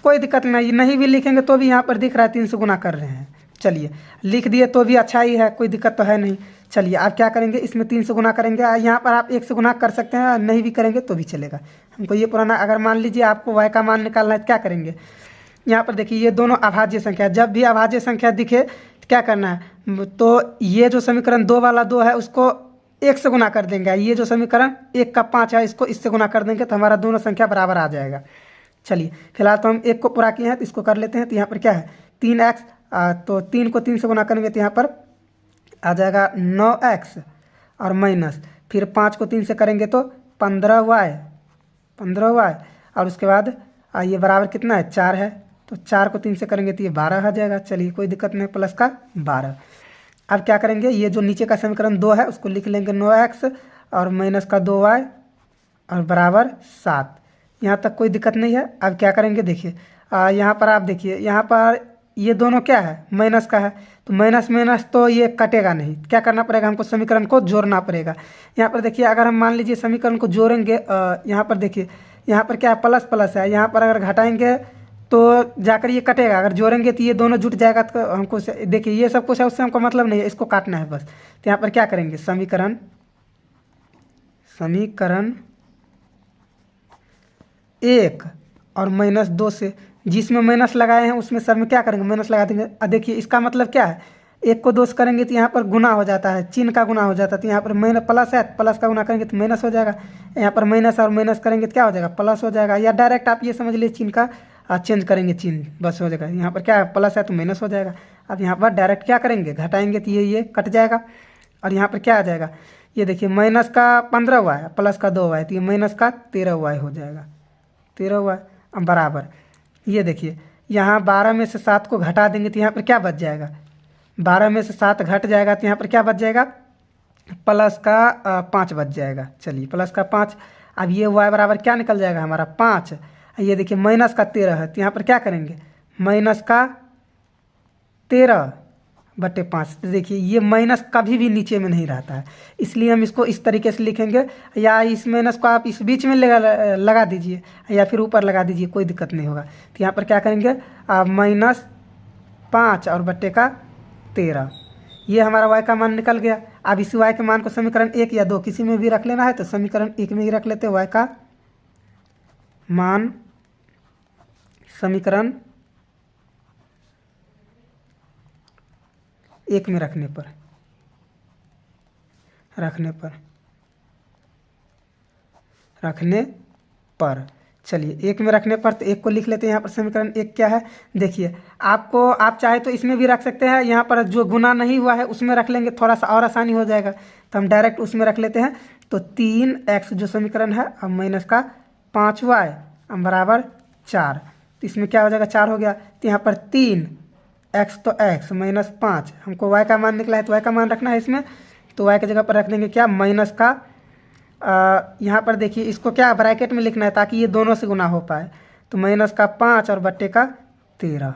कोई दिक्कत नहीं भी लिखेंगे तो भी यहाँ पर दिख रहा है 3 से गुना कर रहे हैं। चलिए लिख दिए तो भी अच्छा ही है, कोई दिक्कत तो है नहीं। चलिए आप क्या करेंगे, इसमें 3 से गुना करेंगे, यहाँ पर आप 1 से गुना कर सकते हैं, नहीं भी करेंगे तो भी चलेगा। हमको ये पुराना, अगर मान लीजिए आपको y का मान निकालना है तो क्या करेंगे, यहाँ पर देखिए ये दोनों अभाज्य संख्या, जब भी अभाज्य संख्या दिखे तो क्या करना है, तो ये जो समीकरण 2 वाला 2 है उसको 1 से गुना कर देंगे, ये जो समीकरण 1 का 5 है इसको इससे गुना कर देंगे तो हमारा दोनों संख्या बराबर आ जाएगा। चलिए फिलहाल तो हम 1 को पूरा किए हैं तो इसको कर लेते हैं। तो यहाँ पर क्या है 3x, तो 3 को 3 से गुना करेंगे तो यहाँ पर आ जाएगा 9x और माइनस, फिर 5 को 3 से करेंगे तो 15y और उसके बाद ये बराबर कितना है 4 है, तो 4 को 3 से करेंगे तो ये 12 आ जाएगा। चलिए कोई दिक्कत नहीं, प्लस का 12। अब क्या करेंगे, ये जो नीचे का समीकरण 2 है उसको लिख लेंगे 9x और माइनस का 2y और बराबर 7। यहाँ तक कोई दिक्कत नहीं है। अब क्या करेंगे देखिए यहाँ पर आप देखिए, यहाँ पर ये दोनों क्या है माइनस का है, तो माइनस तो ये कटेगा नहीं, क्या करना पड़ेगा हमको समीकरण को जोड़ना पड़ेगा। यहाँ पर देखिए अगर हम मान लीजिए समीकरण को जोड़ेंगे, यहाँ पर देखिए यहाँ पर क्या है प्लस प्लस है, यहाँ पर अगर घटाएंगे तो जाकर ये कटेगा, अगर जोड़ेंगे तो ये दोनों जुट जाएगा। तो हमको देखिए ये सब कुछ है उससे हमको मतलब नहीं है, इसको काटना है बस। तो यहाँ पर क्या करेंगे समीकरण 1 और -2 से, जिसमें माइनस लगाए हैं उसमें सब में क्या करेंगे माइनस लगा देंगे। देखिए इसका मतलब क्या है, 1 को 2 से करेंगे तो यहाँ पर गुना हो जाता है, चिन्ह का गुना हो जाता है, तो यहाँ पर माइनस प्लस है, प्लस का गुना करेंगे तो माइनस हो जाएगा, यहाँ पर माइनस और माइनस करेंगे तो क्या हो जाएगा प्लस हो जाएगा। या डायरेक्ट आप ये समझ लीजिए चिन्ह का चेंज करेंगे, चिन्ह बस हो जाएगा। यहाँ पर क्या है प्लस है तो माइनस हो जाएगा। अब यहाँ पर डायरेक्ट क्या करेंगे घटाएंगे तो ये कट जाएगा, और यहाँ पर क्या आ जाएगा, ये देखिए माइनस का 15y है प्लस का 2y, तो ये माइनस का 13y हो जाएगा, 13y बराबर। ये देखिए यहाँ 12 में से 7 को घटा देंगे तो यहाँ पर क्या बच जाएगा, 12 में से 7 घट जाएगा तो यहाँ पर क्या बच जाएगा प्लस का 5 बच जाएगा। चलिए प्लस का 5। अब ये y बराबर क्या निकल जाएगा हमारा 5। ये देखिए माइनस का 13 है तो यहाँ पर क्या करेंगे माइनस का 13/5। तो देखिए ये माइनस कभी भी नीचे में नहीं रहता है, इसलिए हम इसको इस तरीके से लिखेंगे, या इस माइनस को आप इस बीच में लगा दीजिए या फिर ऊपर लगा दीजिए, कोई दिक्कत नहीं होगा। तो यहाँ पर क्या करेंगे -5 और बट्टे का 13, ये हमारा y का मान निकल गया। अब इसी y के मान को समीकरण 1 या 2 किसी में भी रख लेना है तो समीकरण 1 में ही रख लेते हैं। y का मान समीकरण 1 में रखने पर चलिए 1 में रखने पर तो 1 को लिख लेते हैं। यहाँ पर समीकरण 1 क्या है देखिए, आप चाहे तो इसमें भी रख सकते हैं, यहाँ पर जो गुना नहीं हुआ है उसमें रख लेंगे, थोड़ा सा और आसानी हो जाएगा, तो हम डायरेक्ट उसमें रख लेते हैं। तो 3x जो समीकरण है अब माइनस का 5y बराबर 4, तो इसमें क्या हो जाएगा 4 हो गया। तो यहाँ पर 3x तो x -5, हमको y का मान निकला है तो y का मान रखना है इसमें, तो y की जगह पर रख देंगे क्या माइनस का यहाँ पर देखिए इसको क्या ब्रैकेट में लिखना है ताकि ये दोनों से गुना हो पाए, तो माइनस का 5 और बट्टे का 13।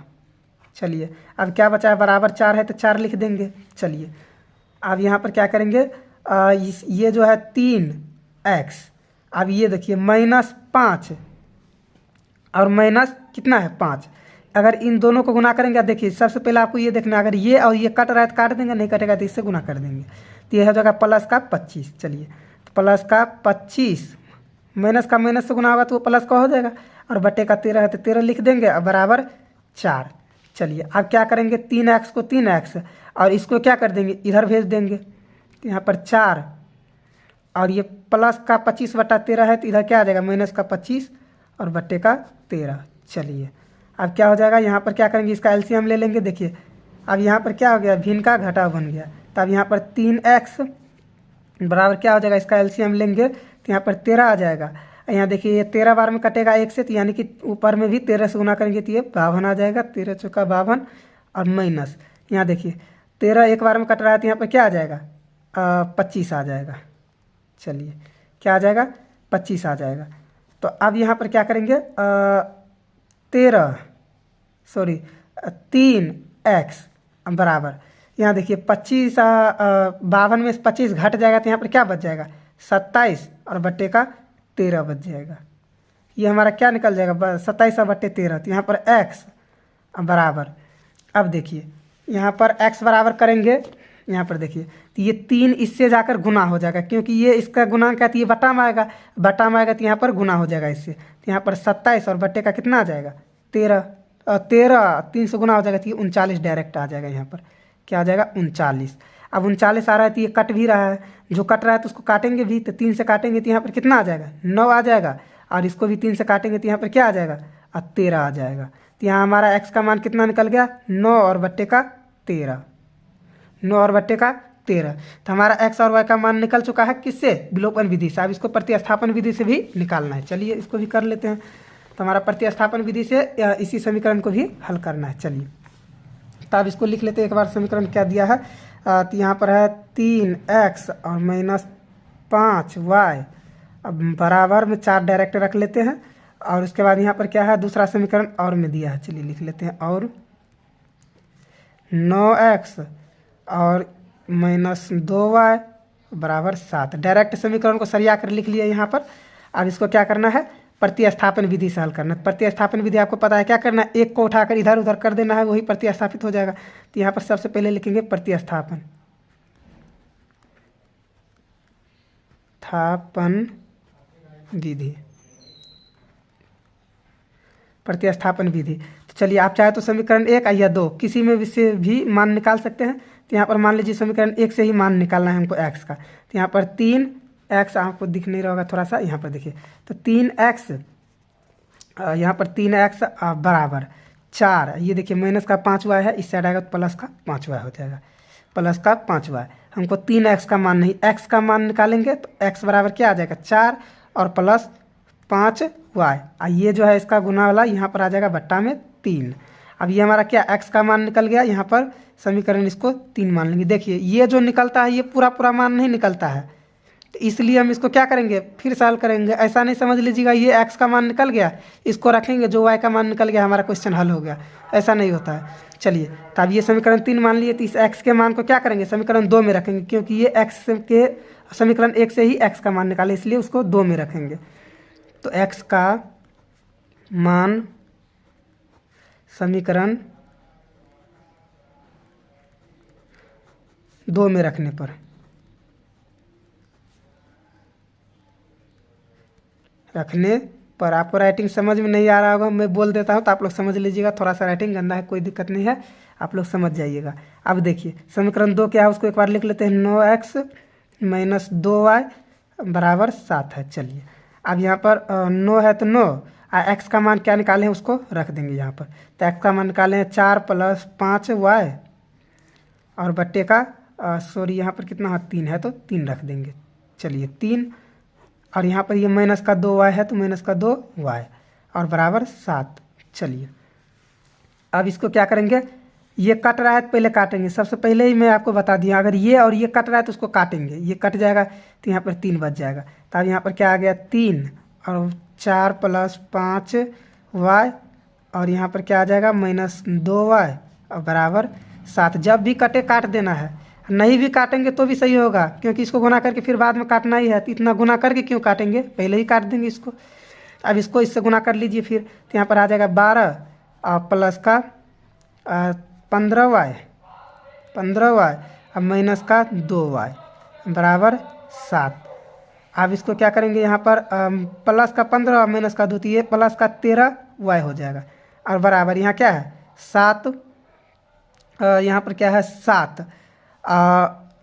चलिए अब क्या बचा है बराबर 4 है तो 4 लिख देंगे। चलिए अब यहाँ पर क्या करेंगे ये जो है 3x, अब ये देखिए -5 और माइनस कितना है 5, अगर इन दोनों को गुना करेंगे, देखिए सबसे पहले आपको ये देखना है अगर ये और ये कट रहा है तो काट देंगे, नहीं कटेगा तो इससे गुना कर देंगे, तो ये हो जाएगा प्लस का 25। चलिए तो प्लस का 25 माइनस का माइनस से गुना होगा तो वो प्लस का हो जाएगा, और बट्टे का 13 है तो 13 लिख देंगे और बराबर 4। चलिए अब क्या करेंगे 3x को 3x और इसको क्या कर देंगे इधर भेज देंगे, तो यहाँ पर 4 और ये प्लस का 25/13 है तो इधर क्या आ जाएगा माइनस का 25 और बट्टे का 13। चलिए अब क्या हो जाएगा, यहाँ पर क्या करेंगे, इसका एलसीएम ले लेंगे। देखिए अब यहाँ पर क्या हो गया, भिन्न का घटा बन गया। तो अब यहाँ पर 3x बराबर क्या हो जाएगा, इसका एलसीएम लेंगे तो यहाँ पर 13 आ जाएगा। यहाँ देखिए ये 13 बार में कटेगा 1 से, तो यानी कि ऊपर में भी 13 से गुना करेंगे तो ये 52 आ जाएगा। 13 चौका 52 और माइनस यहाँ देखिए 13 एक बार में कट रहा है तो यहाँ पर क्या आ जाएगा, 25 आ जाएगा। चलिए क्या आ जाएगा, 25 आ जाएगा। तो अब यहाँ पर क्या करेंगे, 3x बराबर यहाँ देखिए 25 52 में 25 घट जाएगा तो यहाँ पर क्या बच जाएगा, 27 और बट्टे का 13 बच जाएगा। ये हमारा क्या निकल जाएगा, 27 और बट्टे 13। तो यहाँ पर x बराबर, अब देखिए यहाँ पर x बराबर करेंगे, यहाँ पर देखिए तो ये 3 इससे जाकर गुना हो जाएगा, क्योंकि ये इसका गुणांक है तो ये बटा में आएगा, बटा में आएगा तो यहाँ पर गुना हो जाएगा इससे। तो यहाँ पर 27 और बट्टे का कितना आ जाएगा, 13 3 से गुना हो जाएगा तो ये 39 डायरेक्ट आ जाएगा। यहाँ पर क्या आ जाएगा, 39। अब 39 आ रहा है तो ये कट भी रहा है, जो कट रहा है तो उसको काटेंगे भी, तो 3 से काटेंगे तो यहाँ पर कितना आ जाएगा, 9 आ जाएगा। और इसको भी 3 से काटेंगे तो यहाँ पर क्या आ जाएगा, 13 आ जाएगा। तो यहाँ हमारा x का मान कितना निकल गया, 9 और बट्टे का 13, 9 और बट्टे का 13। तो हमारा x और y का मान निकल चुका है किससे, विलोपन विधि से। अब इसको प्रतिस्थापन विधि से भी निकालना है। चलिए इसको भी कर लेते हैं। तो हमारा प्रतिस्थापन विधि से इसी समीकरण को भी हल करना है। चलिए तो अब इसको लिख लेते हैं एक बार, समीकरण क्या दिया है। तो यहाँ पर है 3x और -5y, अब बराबर में 4 डायरेक्ट रख लेते हैं। और उसके बाद यहाँ पर क्या है, दूसरा समीकरण और में दिया है। चलिए लिख लेते हैं, और 9x और -2y बराबर 7। डायरेक्ट समीकरण को सरिया कर लिख लिया यहाँ पर। अब इसको क्या करना है, प्रतिस्थापन विधि से हल करना है। प्रतिस्थापन विधि आपको पता है क्या करना है, एक को उठाकर इधर उधर कर देना है, वही प्रतिस्थापित हो जाएगा। तो यहाँ पर सबसे पहले लिखेंगे प्रतिस्थापन विधि, प्रतिस्थापन विधि। तो चलिए आप चाहे तो समीकरण 1 या 2 किसी में से भी मान निकाल सकते हैं। तो यहाँ पर मान लीजिए समीकरण 1 से ही मान निकालना है हमको x का। तो यहाँ पर 3x आपको दिख नहीं रहा होगा थोड़ा सा, यहाँ पर देखिए तो 3x, यहाँ पर 3x बराबर 4, ये देखिए माइनस का 5y है, इस साइड आएगा तो प्लस का 5y हो जाएगा, प्लस का 5y। हमको 3x का मान नहीं, x का मान निकालेंगे तो x बराबर क्या आ जाएगा, 4 और प्लस 5y। ये जो है इसका गुना वाला यहाँ पर आ जाएगा बट्टा में 3। अब ये हमारा क्या, x का मान निकल गया। यहाँ पर समीकरण इसको 3 मान लेंगे। देखिए ये जो निकलता है ये पूरा मान नहीं निकलता है, तो इसलिए हम इसको क्या करेंगे, फिर से हल करेंगे। ऐसा नहीं समझ लीजिएगा ये x का मान निकल गया, इसको रखेंगे, जो y का मान निकल गया हमारा क्वेश्चन हल हो गया, ऐसा नहीं होता है। चलिए तो अब ये समीकरण 3 मान लिए, तो इस x के मान को क्या करेंगे, समीकरण 2 में रखेंगे, क्योंकि ये x के समीकरण 1 से ही x का मान निकाले, इसलिए उसको 2 में रखेंगे। तो x का मान समीकरण 2 में रखने पर आपको राइटिंग समझ में नहीं आ रहा होगा, मैं बोल देता हूँ तो आप लोग समझ लीजिएगा। थोड़ा सा राइटिंग गंदा है, कोई दिक्कत नहीं है, आप लोग समझ जाइएगा। अब देखिए समीकरण 2 क्या है, उसको एक बार लिख लेते हैं। 9x - 2y बराबर 7 है। चलिए अब यहाँ पर 9 है तो 9, x का मान क्या निकाले हैं उसको रख देंगे यहाँ पर। तो x का मान निकाले हैं 4 + 5y और बट्टे का यहाँ पर कितना है, 3 है तो 3 रख देंगे। चलिए 3, और यहाँ पर ये माइनस का 2y है तो माइनस का 2y और बराबर 7। चलिए अब इसको क्या करेंगे, ये कट रहा है तो पहले काटेंगे। सबसे पहले ही मैं आपको बता दिया, अगर ये और ये कट रहा है तो उसको काटेंगे, ये कट जाएगा तो यहाँ पर 3 बच जाएगा। तो अब यहाँ पर क्या आ गया, 3 और 4 + 5y और यहाँ पर क्या आ जाएगा, -2y और बराबर 7। जब भी कटे काट देना है, नहीं भी काटेंगे तो भी सही होगा, क्योंकि इसको गुना करके फिर बाद में काटना ही है, तो इतना गुना करके क्यों काटेंगे, पहले ही काट देंगे इसको। अब इसको इससे गुना कर लीजिए फिर, तो यहाँ पर आ जाएगा 12 और प्लस का 15y और माइनस का 2y बराबर 7। अब इसको क्या करेंगे, यहाँ पर प्लस का 15 और माइनस का 2, तो ये प्लस का 13y हो जाएगा और बराबर यहाँ क्या है 7, यहाँ पर क्या है 7,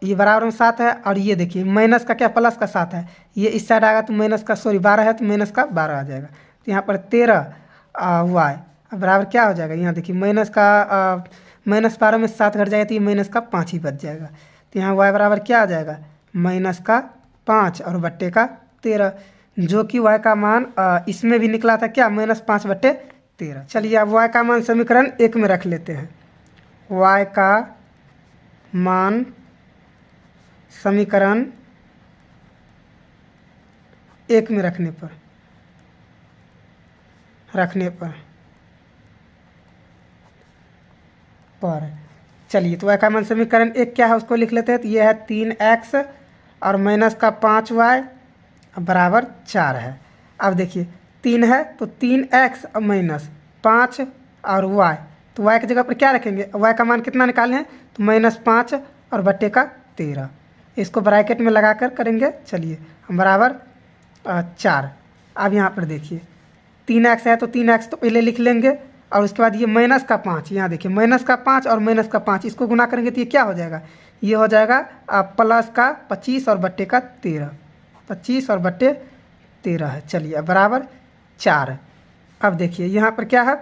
ये बराबर में 7 है। और ये देखिए माइनस का क्या, प्लस का 7 है, ये इस साइड आएगा तो माइनस का 12 है तो माइनस का 12 आ जाएगा। तो यहाँ पर 13y अब बराबर क्या हो जाएगा, यहाँ देखिए -12 में 7 घट जाएगा तो ये -5 ही बच जाएगा। तो यहाँ y बराबर क्या आ जाएगा, -5 और बट्टे का 13, जो कि y का मान इसमें भी निकला था क्या, -5/13। चलिए अब y का मान समीकरण 1 में रख लेते हैं। y का मान समीकरण 1 में रखने पर चलिए तो y का मान समीकरण 1 क्या है उसको लिख लेते हैं। तो ये है 3x और -5y बराबर 4 है। अब देखिए 3 है तो 3x और -5 और y, तो y की जगह पर क्या रखेंगे, y का मान कितना निकालें हैं, तो -5 और बट्टे का 13, इसको ब्रैकेट में लगा कर करेंगे। चलिए हम बराबर 4। अब यहाँ पर देखिए 3x है तो 3x तो पहले लिख लेंगे और उसके बाद ये -5, यहाँ देखिए -5 और -5 इसको गुना करेंगे तो ये क्या हो जाएगा, ये हो जाएगा +25 और बट्टे का 13, 25 और बट्टे 13 है। चलिए बराबर 4। अब देखिए यहाँ पर क्या है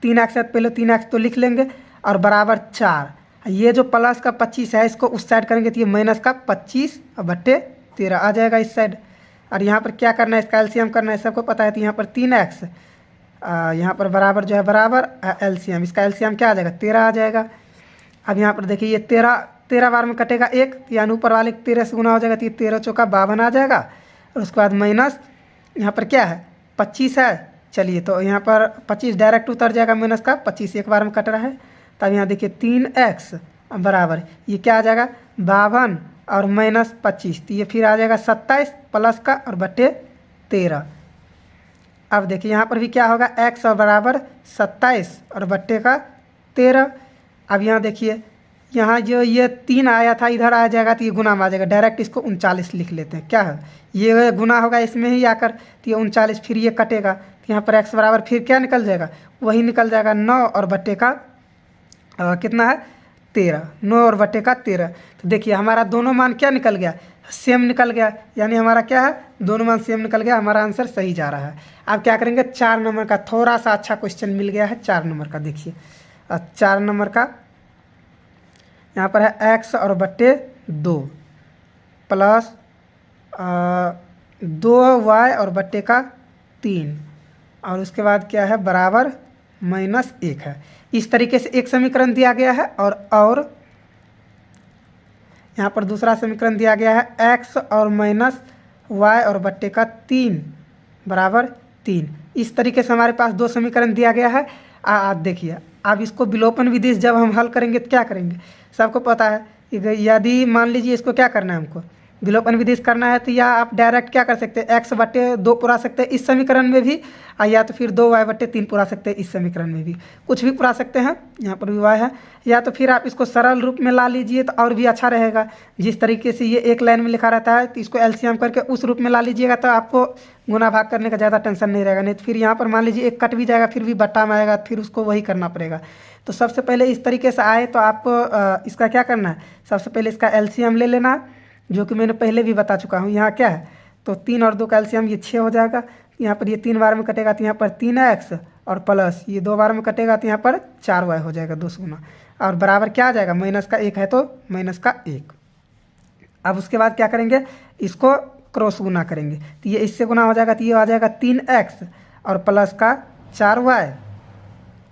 3x है, पहले 3x तो लिख लेंगे और बराबर 4, ये जो +25 है इसको उस साइड करेंगे तो ये -25 और बट्टे 13 आ जाएगा इस साइड। और यहाँ पर क्या करना है, इसका एलसीएम करना है, सबको पता है। तो यहाँ पर 3x यहाँ पर बराबर जो है बराबर एलसीएम, इसका एलसीएम क्या आ जाएगा, 13 आ जाएगा। अब यहाँ पर देखिए ये 13 बार में कटेगा 1, यानी ऊपर वाले 13 से गुना हो जाएगा तो ये 13 चौका 52 आ जाएगा। और उसके बाद माइनस यहाँ पर क्या है 25 है। चलिए तो यहाँ पर 25 डायरेक्ट उतर जाएगा, -25 एक बार में कट रहा है। तब यहाँ देखिए 3x बराबर ये क्या आ जाएगा 52 और -25, तो ये फिर आ जाएगा 27 प्लस का और बट्टे 13। अब देखिए यहाँ पर भी क्या होगा x और बराबर 27 और बट्टे का 13। अब यहाँ देखिए यहाँ जो ये 3 आया था इधर आ जाएगा तो ये गुना में आ जाएगा, डायरेक्ट इसको 39 लिख लेते हैं। क्या है ये गुना होगा इसमें ही आकर, तो ये 39 फिर ये कटेगा तो यहाँ पर x बराबर फिर क्या निकल जाएगा, वही निकल जाएगा 9 और बट्टे का कितना है 13, 9 और बट्टे का 13। तो देखिए हमारा दोनों मान क्या निकल गया, सेम निकल गया, यानी हमारा क्या है दोनों मान सेम निकल गया, हमारा आंसर सही जा रहा है। अब क्या करेंगे 4 नंबर का, थोड़ा सा अच्छा क्वेश्चन मिल गया है 4 नंबर का। देखिए 4 नंबर का यहाँ पर है x और बट्टे 2 प्लस 2y और बट्टे का 3 और उसके बाद क्या है बराबर -1 है। इस तरीके से एक समीकरण दिया गया है और यहाँ पर दूसरा समीकरण दिया गया है x और -y और बट्टे का 3 बराबर 3। इस तरीके से हमारे पास 2 समीकरण दिया गया है। देखिए अब इसको विलोपन विधि से जब हम हल करेंगे तो क्या करेंगे, सबको पता है। यदि मान लीजिए इसको क्या करना है, हमको विलोपन विधि से करना है, तो या आप डायरेक्ट क्या कर सकते हैं x/2 पुरा सकते हैं इस समीकरण में भी, या तो फिर 2y/3 पुरा सकते हैं इस समीकरण में भी, कुछ भी पुरा सकते हैं। यहाँ पर भी y है, या तो फिर आप इसको सरल रूप में ला लीजिए तो और भी अच्छा रहेगा। जिस तरीके से ये एक लाइन में लिखा रहता है तो इसको एलसीएम करके उस रूप में ला लीजिएगा तो आपको गुना भाग करने का ज़्यादा टेंशन नहीं रहेगा। नहीं तो फिर यहाँ पर मान लीजिए एक कट भी जाएगा फिर भी बट्टा में आएगा, फिर उसको वही करना पड़ेगा। तो सबसे पहले इस तरीके से आए तो आपको इसका क्या करना है, सबसे पहले इसका एलसीएम ले लेना, जो कि मैंने पहले भी बता चुका हूँ। यहाँ क्या है तो 3 और 2 का एलसीएम ये 6 हो जाएगा। यहाँ पर ये 3 बार में कटेगा तो यहाँ पर 3x और प्लस ये 2 बार में कटेगा तो यहाँ पर 4y हो जाएगा 2 से गुना, और बराबर क्या आ जाएगा -1 है तो -1। अब उसके बाद क्या करेंगे, इसको क्रॉस गुना करेंगे तो ये इससे गुना हो जाएगा तो ये आ जाएगा 3x और प्लस का 4y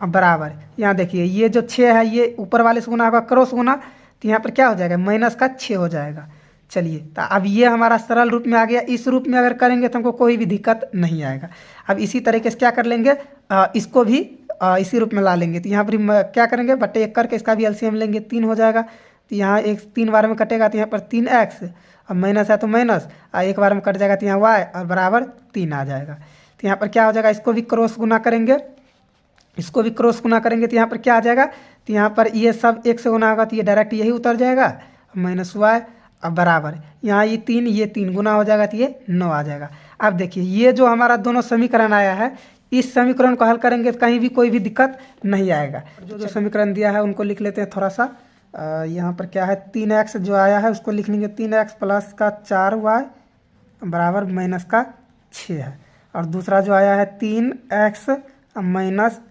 अब बराबर। यहाँ देखिए ये जो 6 है ये ऊपर वाले से गुना होगा क्रॉस गुना, तो यहाँ पर क्या हो जाएगा -6 हो जाएगा। चलिए तो अब ये हमारा सरल रूप में आ गया। इस रूप में अगर करेंगे तो हमको कोई भी दिक्कत नहीं आएगा। अब इसी तरीके से क्या कर लेंगे, इसको भी इसी रूप में ला लेंगे। तो यहाँ पर क्या करेंगे बट्टे 1 करके इसका भी एलसीएम लेंगे, 3 हो जाएगा। तो यहाँ 3 बार में कटेगा तो यहाँ पर 3x और माइनस है तो माइनस, और 1 बार में कट जाएगा तो यहाँ y और बराबर 3 आ जाएगा। तो यहाँ पर क्या हो जाएगा, इसको भी क्रॉस गुना करेंगे, इसको भी क्रॉस गुना करेंगे तो यहाँ पर क्या आ जाएगा, तो यहाँ पर ये सब 1 से गुना होगा तो ये डायरेक्ट यही उतर जाएगा -y अब बराबर यहाँ ये 3 गुना हो जाएगा तो ये 9 आ जाएगा। अब देखिए ये जो हमारा दोनों समीकरण आया है, इस समीकरण को हल करेंगे तो कहीं भी कोई भी दिक्कत नहीं आएगा। जो समीकरण दिया है उनको लिख लेते हैं थोड़ा सा। यहाँ पर क्या है 3x जो आया है उसको लिख लेंगे 3x प्लस का 4y बराबर -6 है, और दूसरा जो आया है 3x अब माइनस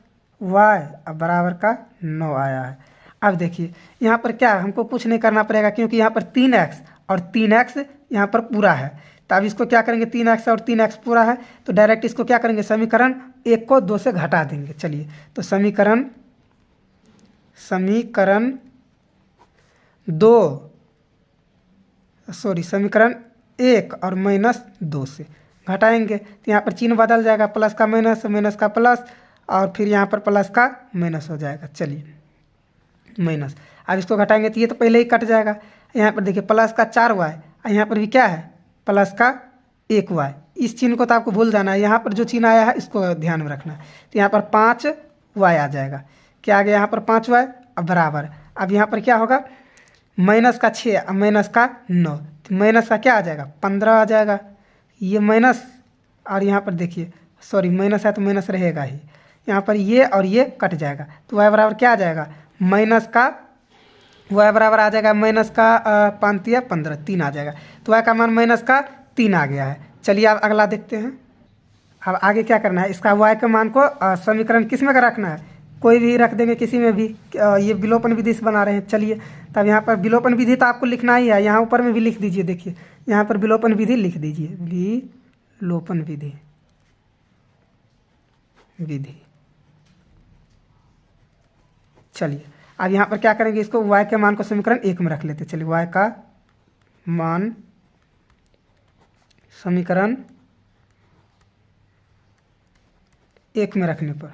वाई अब बराबर का 9 आया है। अब देखिए यहाँ पर क्या हमको कुछ नहीं करना पड़ेगा क्योंकि यहाँ पर 3x और 3x यहाँ पर पूरा है। तो अब इसको क्या करेंगे 3x और 3x पूरा है तो डायरेक्ट इसको क्या करेंगे समीकरण 1 को 2 से घटा देंगे। चलिए तो समीकरण 1 और -2 से घटाएंगे तो यहाँ पर चिन्ह बदल जाएगा, प्लस का माइनस, माइनस का प्लस और फिर यहाँ पर प्लस का माइनस हो जाएगा। चलिए माइनस, अब इसको घटाएंगे तो ये तो पहले ही कट जाएगा। यहाँ पर देखिए प्लस का 4y और यहाँ पर भी क्या है प्लस का 1y। इस चिन्ह को तो आपको भूल जाना है, यहाँ पर जो चिन्ह आया है इसको ध्यान में रखना है। तो यहाँ पर 5y आ जाएगा। क्या आ गया यहाँ पर 5y अब बराबर, अब यहाँ पर क्या होगा माइनस का 6 और माइनस का 9, तो माइनस का क्या आ जाएगा 15 आ जाएगा। ये माइनस और यहाँ पर देखिए सॉरी माइनस है तो माइनस रहेगा ही, यहाँ पर ये और ये कट जाएगा तो y बराबर क्या आ जाएगा माइनस का y बराबर आ जाएगा माइनस का 5 या 15 3 आ जाएगा। तो y का मान माइनस का 3 आ गया है। चलिए अब अगला देखते हैं। अब आगे क्या करना है, इसका y के मान को समीकरण किस में का रखना है, कोई भी रख देंगे किसी में भी। ये विलोपन विधि से बना रहे हैं। चलिए तब यहाँ पर विलोपन विधि तो आपको लिखना ही है, यहाँ ऊपर में भी लिख दीजिए। देखिए यहाँ पर विलोपन विधि लिख दीजिए, विलोपन विधि चलिए अब यहाँ पर क्या करेंगे इसको y के मान को समीकरण 1 में रख लेते। चलिए y का मान समीकरण 1 में रखने पर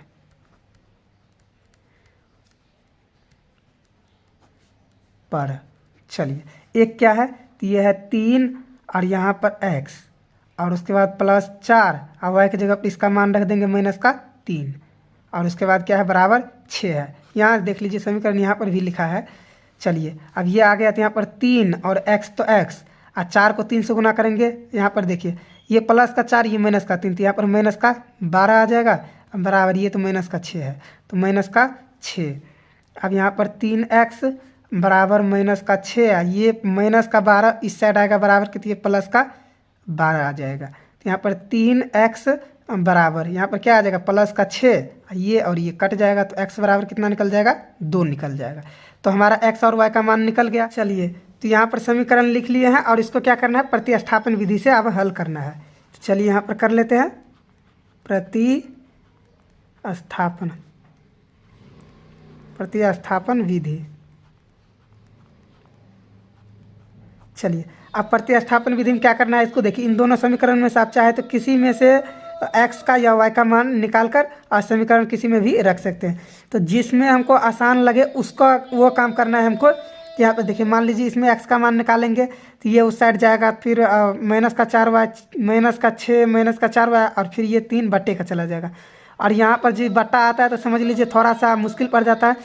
चलिए एक क्या है तो ये है 3 और यहाँ पर x और उसके बाद प्लस 4 और y की जगह पर इसका मान रख देंगे माइनस का 3 और उसके बाद क्या है बराबर 6 है। यहाँ देख लीजिए समीकरण यहाँ पर भी लिखा है। चलिए अब ये आ गया तो यहाँ पर 3 और x तो x और 4 को 3 से गुना करेंगे। यहाँ पर देखिए ये प्लस का 4 ये माइनस का 3 तो यहाँ पर माइनस का 12 आ जाएगा बराबर, ये तो माइनस का 6 है तो माइनस का 6। अब यहाँ पर 3x बराबर माइनस का 6, ये माइनस का 12 इस साइड आएगा बराबर कितनी प्लस का 12 आ जाएगा। तो यहाँ पर 3x बराबर यहाँ पर क्या आ जाएगा प्लस का 6, ये और ये कट जाएगा तो x बराबर कितना निकल जाएगा 2 निकल जाएगा। तो हमारा x और y का मान निकल गया। चलिए तो यहाँ पर समीकरण लिख लिए हैं और इसको क्या करना है प्रतिस्थापन विधि से अब हल करना है। तो चलिए यहाँ पर कर लेते हैं प्रतिस्थापन विधि। चलिए अब प्रतिस्थापन विधि में क्या करना है इसको देखिए, इन दोनों समीकरण में से आप चाहे तो किसी में से x का या y का मान निकाल कर और समीकरण किसी में भी रख सकते हैं। तो जिसमें हमको आसान लगे उसका वो काम करना है हमको। यहाँ पर देखिए मान लीजिए इसमें x का मान निकालेंगे तो ये उस साइड जाएगा, फिर माइनस का 4y माइनस का 6 माइनस का 4y और फिर ये 3 बट्टे का चला जाएगा। और यहाँ पर जो बट्टा आता है तो समझ लीजिए थोड़ा सा मुश्किल पड़ जाता है।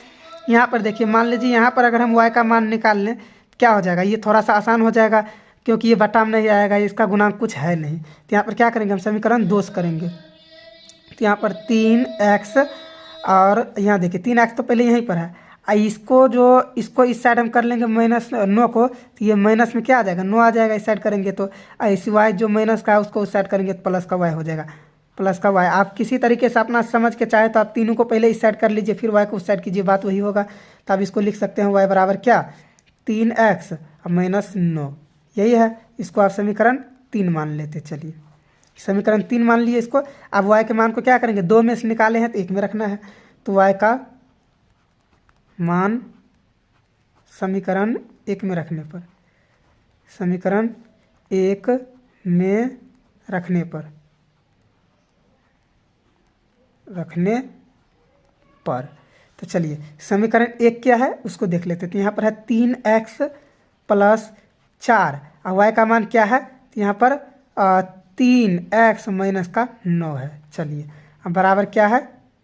यहाँ पर देखिए मान लीजिए यहाँ पर अगर हम y का मान निकाल लें क्या हो जाएगा, ये थोड़ा सा आसान हो जाएगा क्योंकि ये बटा में नहीं आएगा, इसका गुणांक कुछ है नहीं। तो यहाँ पर क्या करेंगे हम समीकरण 2 से करेंगे। तो यहाँ पर 3x और यहाँ देखिए 3x तो पहले यहीं पर है, इसको इस साइड हम कर लेंगे माइनस 9 को, तो ये माइनस में क्या आ जाएगा 9 आ जाएगा इस साइड करेंगे। तो इस y जो माइनस का है उसको उस साइड करेंगे तो प्लस का y हो जाएगा, प्लस का y। आप किसी तरीके से अपना समझ के चाहे तो आप तीनों को पहले इस साइड कर लीजिए फिर y को उस साइड कीजिए, बात वही होगा। तो आप इसको लिख सकते हैं y बराबर क्या 3x और माइनस 9, यही है। इसको आप समीकरण 3 मान लेते। चलिए समीकरण 3 मान लिए इसको। अब y के मान को क्या करेंगे 2 में से निकाले हैं तो 1 में रखना है। तो y का मान समीकरण 1 में रखने पर समीकरण 1 में रखने पर तो चलिए समीकरण 1 क्या है उसको देख लेते। तो यहाँ पर है 3x प्लस 4 और y का मान क्या है, तो यहाँ पर 3x माइनस का 9 है। चलिए अब बराबर क्या है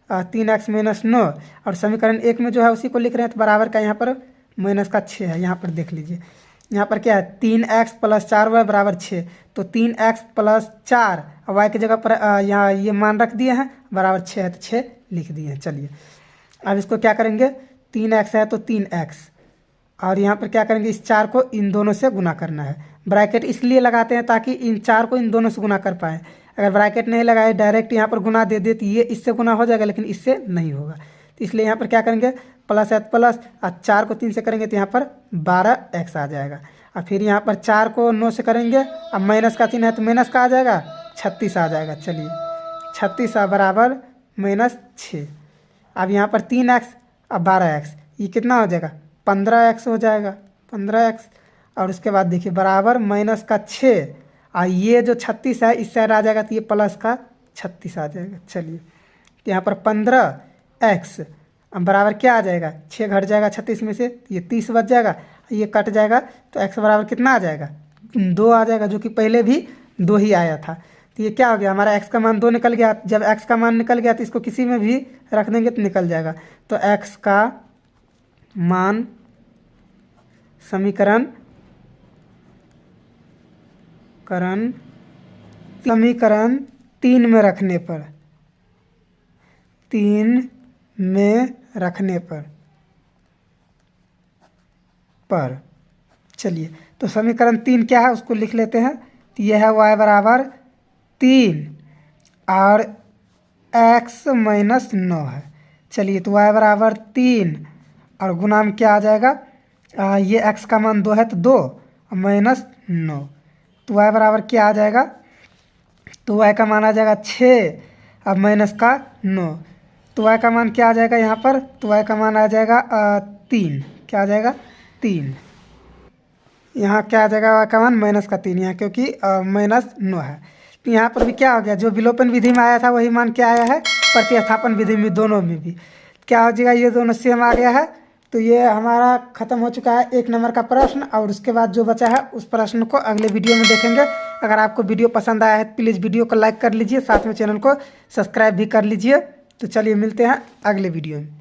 3x माइनस 9 और समीकरण 1 में जो है उसी को लिख रहे हैं तो बराबर का यहाँ पर माइनस का 6 है। यहाँ पर देख लीजिए यहाँ पर क्या है 3x प्लस 4y बराबर 6, तो 3x प्लस 4 और y की जगह पर यहाँ ये मान रख दिए हैं बराबर 6 है तो 6 लिख दिए हैं। चलिए अब इसको क्या करेंगे 3x है तो 3x और यहाँ पर क्या करेंगे इस 4 को इन दोनों से गुना करना है। ब्रैकेट इसलिए लगाते हैं ताकि इन 4 को इन दोनों से गुना कर पाए, अगर ब्रैकेट नहीं लगाए डायरेक्ट यहाँ पर गुना दे दे तो ये इससे गुना हो जाएगा, लेकिन इससे नहीं होगा। तो इसलिए यहाँ पर क्या करेंगे, प्लस है प्लस, और 4 को 3 से करेंगे तो यहाँ पर 12x आ जाएगा। और फिर यहाँ पर 4 को 9 से करेंगे, अब माइनस का चिन्ह है तो माइनस का आ जाएगा, 36 आ जाएगा। चलिए 36 बराबर -6। अब यहाँ पर 3x और 12x, ये कितना हो जाएगा, 15x हो जाएगा, 15x। और उसके बाद देखिए बराबर -6, और ये जो 36 है इस साइड आ जाएगा तो ये प्लस का 36 आ जाएगा। चलिए तो यहाँ पर 15x बराबर क्या आ जाएगा, 6 घट जाएगा 36 में से, ये 30 बच जाएगा, ये कट जाएगा तो x बराबर कितना आ जाएगा, 2 आ जाएगा, जो कि पहले भी 2 ही आया था। तो ये क्या हो गया, हमारा x का मान 2 निकल गया। जब x का मान निकल गया तो इसको किसी में भी रख देंगे तो निकल जाएगा। तो x का मान समीकरण 3 में रखने पर चलिए तो समीकरण 3 क्या है उसको लिख लेते हैं। तो यह है y बराबर 3 और x -9 है। चलिए तो y बराबर 3 और गुना में क्या आ जाएगा, ये x का मान 2 है तो 2 और -9, तो y बराबर क्या आ जाएगा, तो y का मान आ जाएगा 6 और माइनस का 9, तो y का मान क्या आ जाएगा यहाँ पर, तो y का मान आ जाएगा 3, क्या आ जाएगा 3। यहाँ क्या आ जाएगा, y का मान -3 यहाँ, क्योंकि -9 है। तो यहाँ पर भी क्या हो गया, जो विलोपन विधि में आया था वही मान क्या आया है प्रतिस्थापन विधि में, दोनों में भी क्या हो जाएगा, ये दोनों सेम आ गया है। तो ये हमारा ख़त्म हो चुका है 1 नंबर का प्रश्न, और उसके बाद जो बचा है उस प्रश्न को अगले वीडियो में देखेंगे। अगर आपको वीडियो पसंद आया है तो प्लीज़ वीडियो को लाइक कर लीजिए, साथ में चैनल को सब्सक्राइब भी कर लीजिए। तो चलिए मिलते हैं अगले वीडियो में।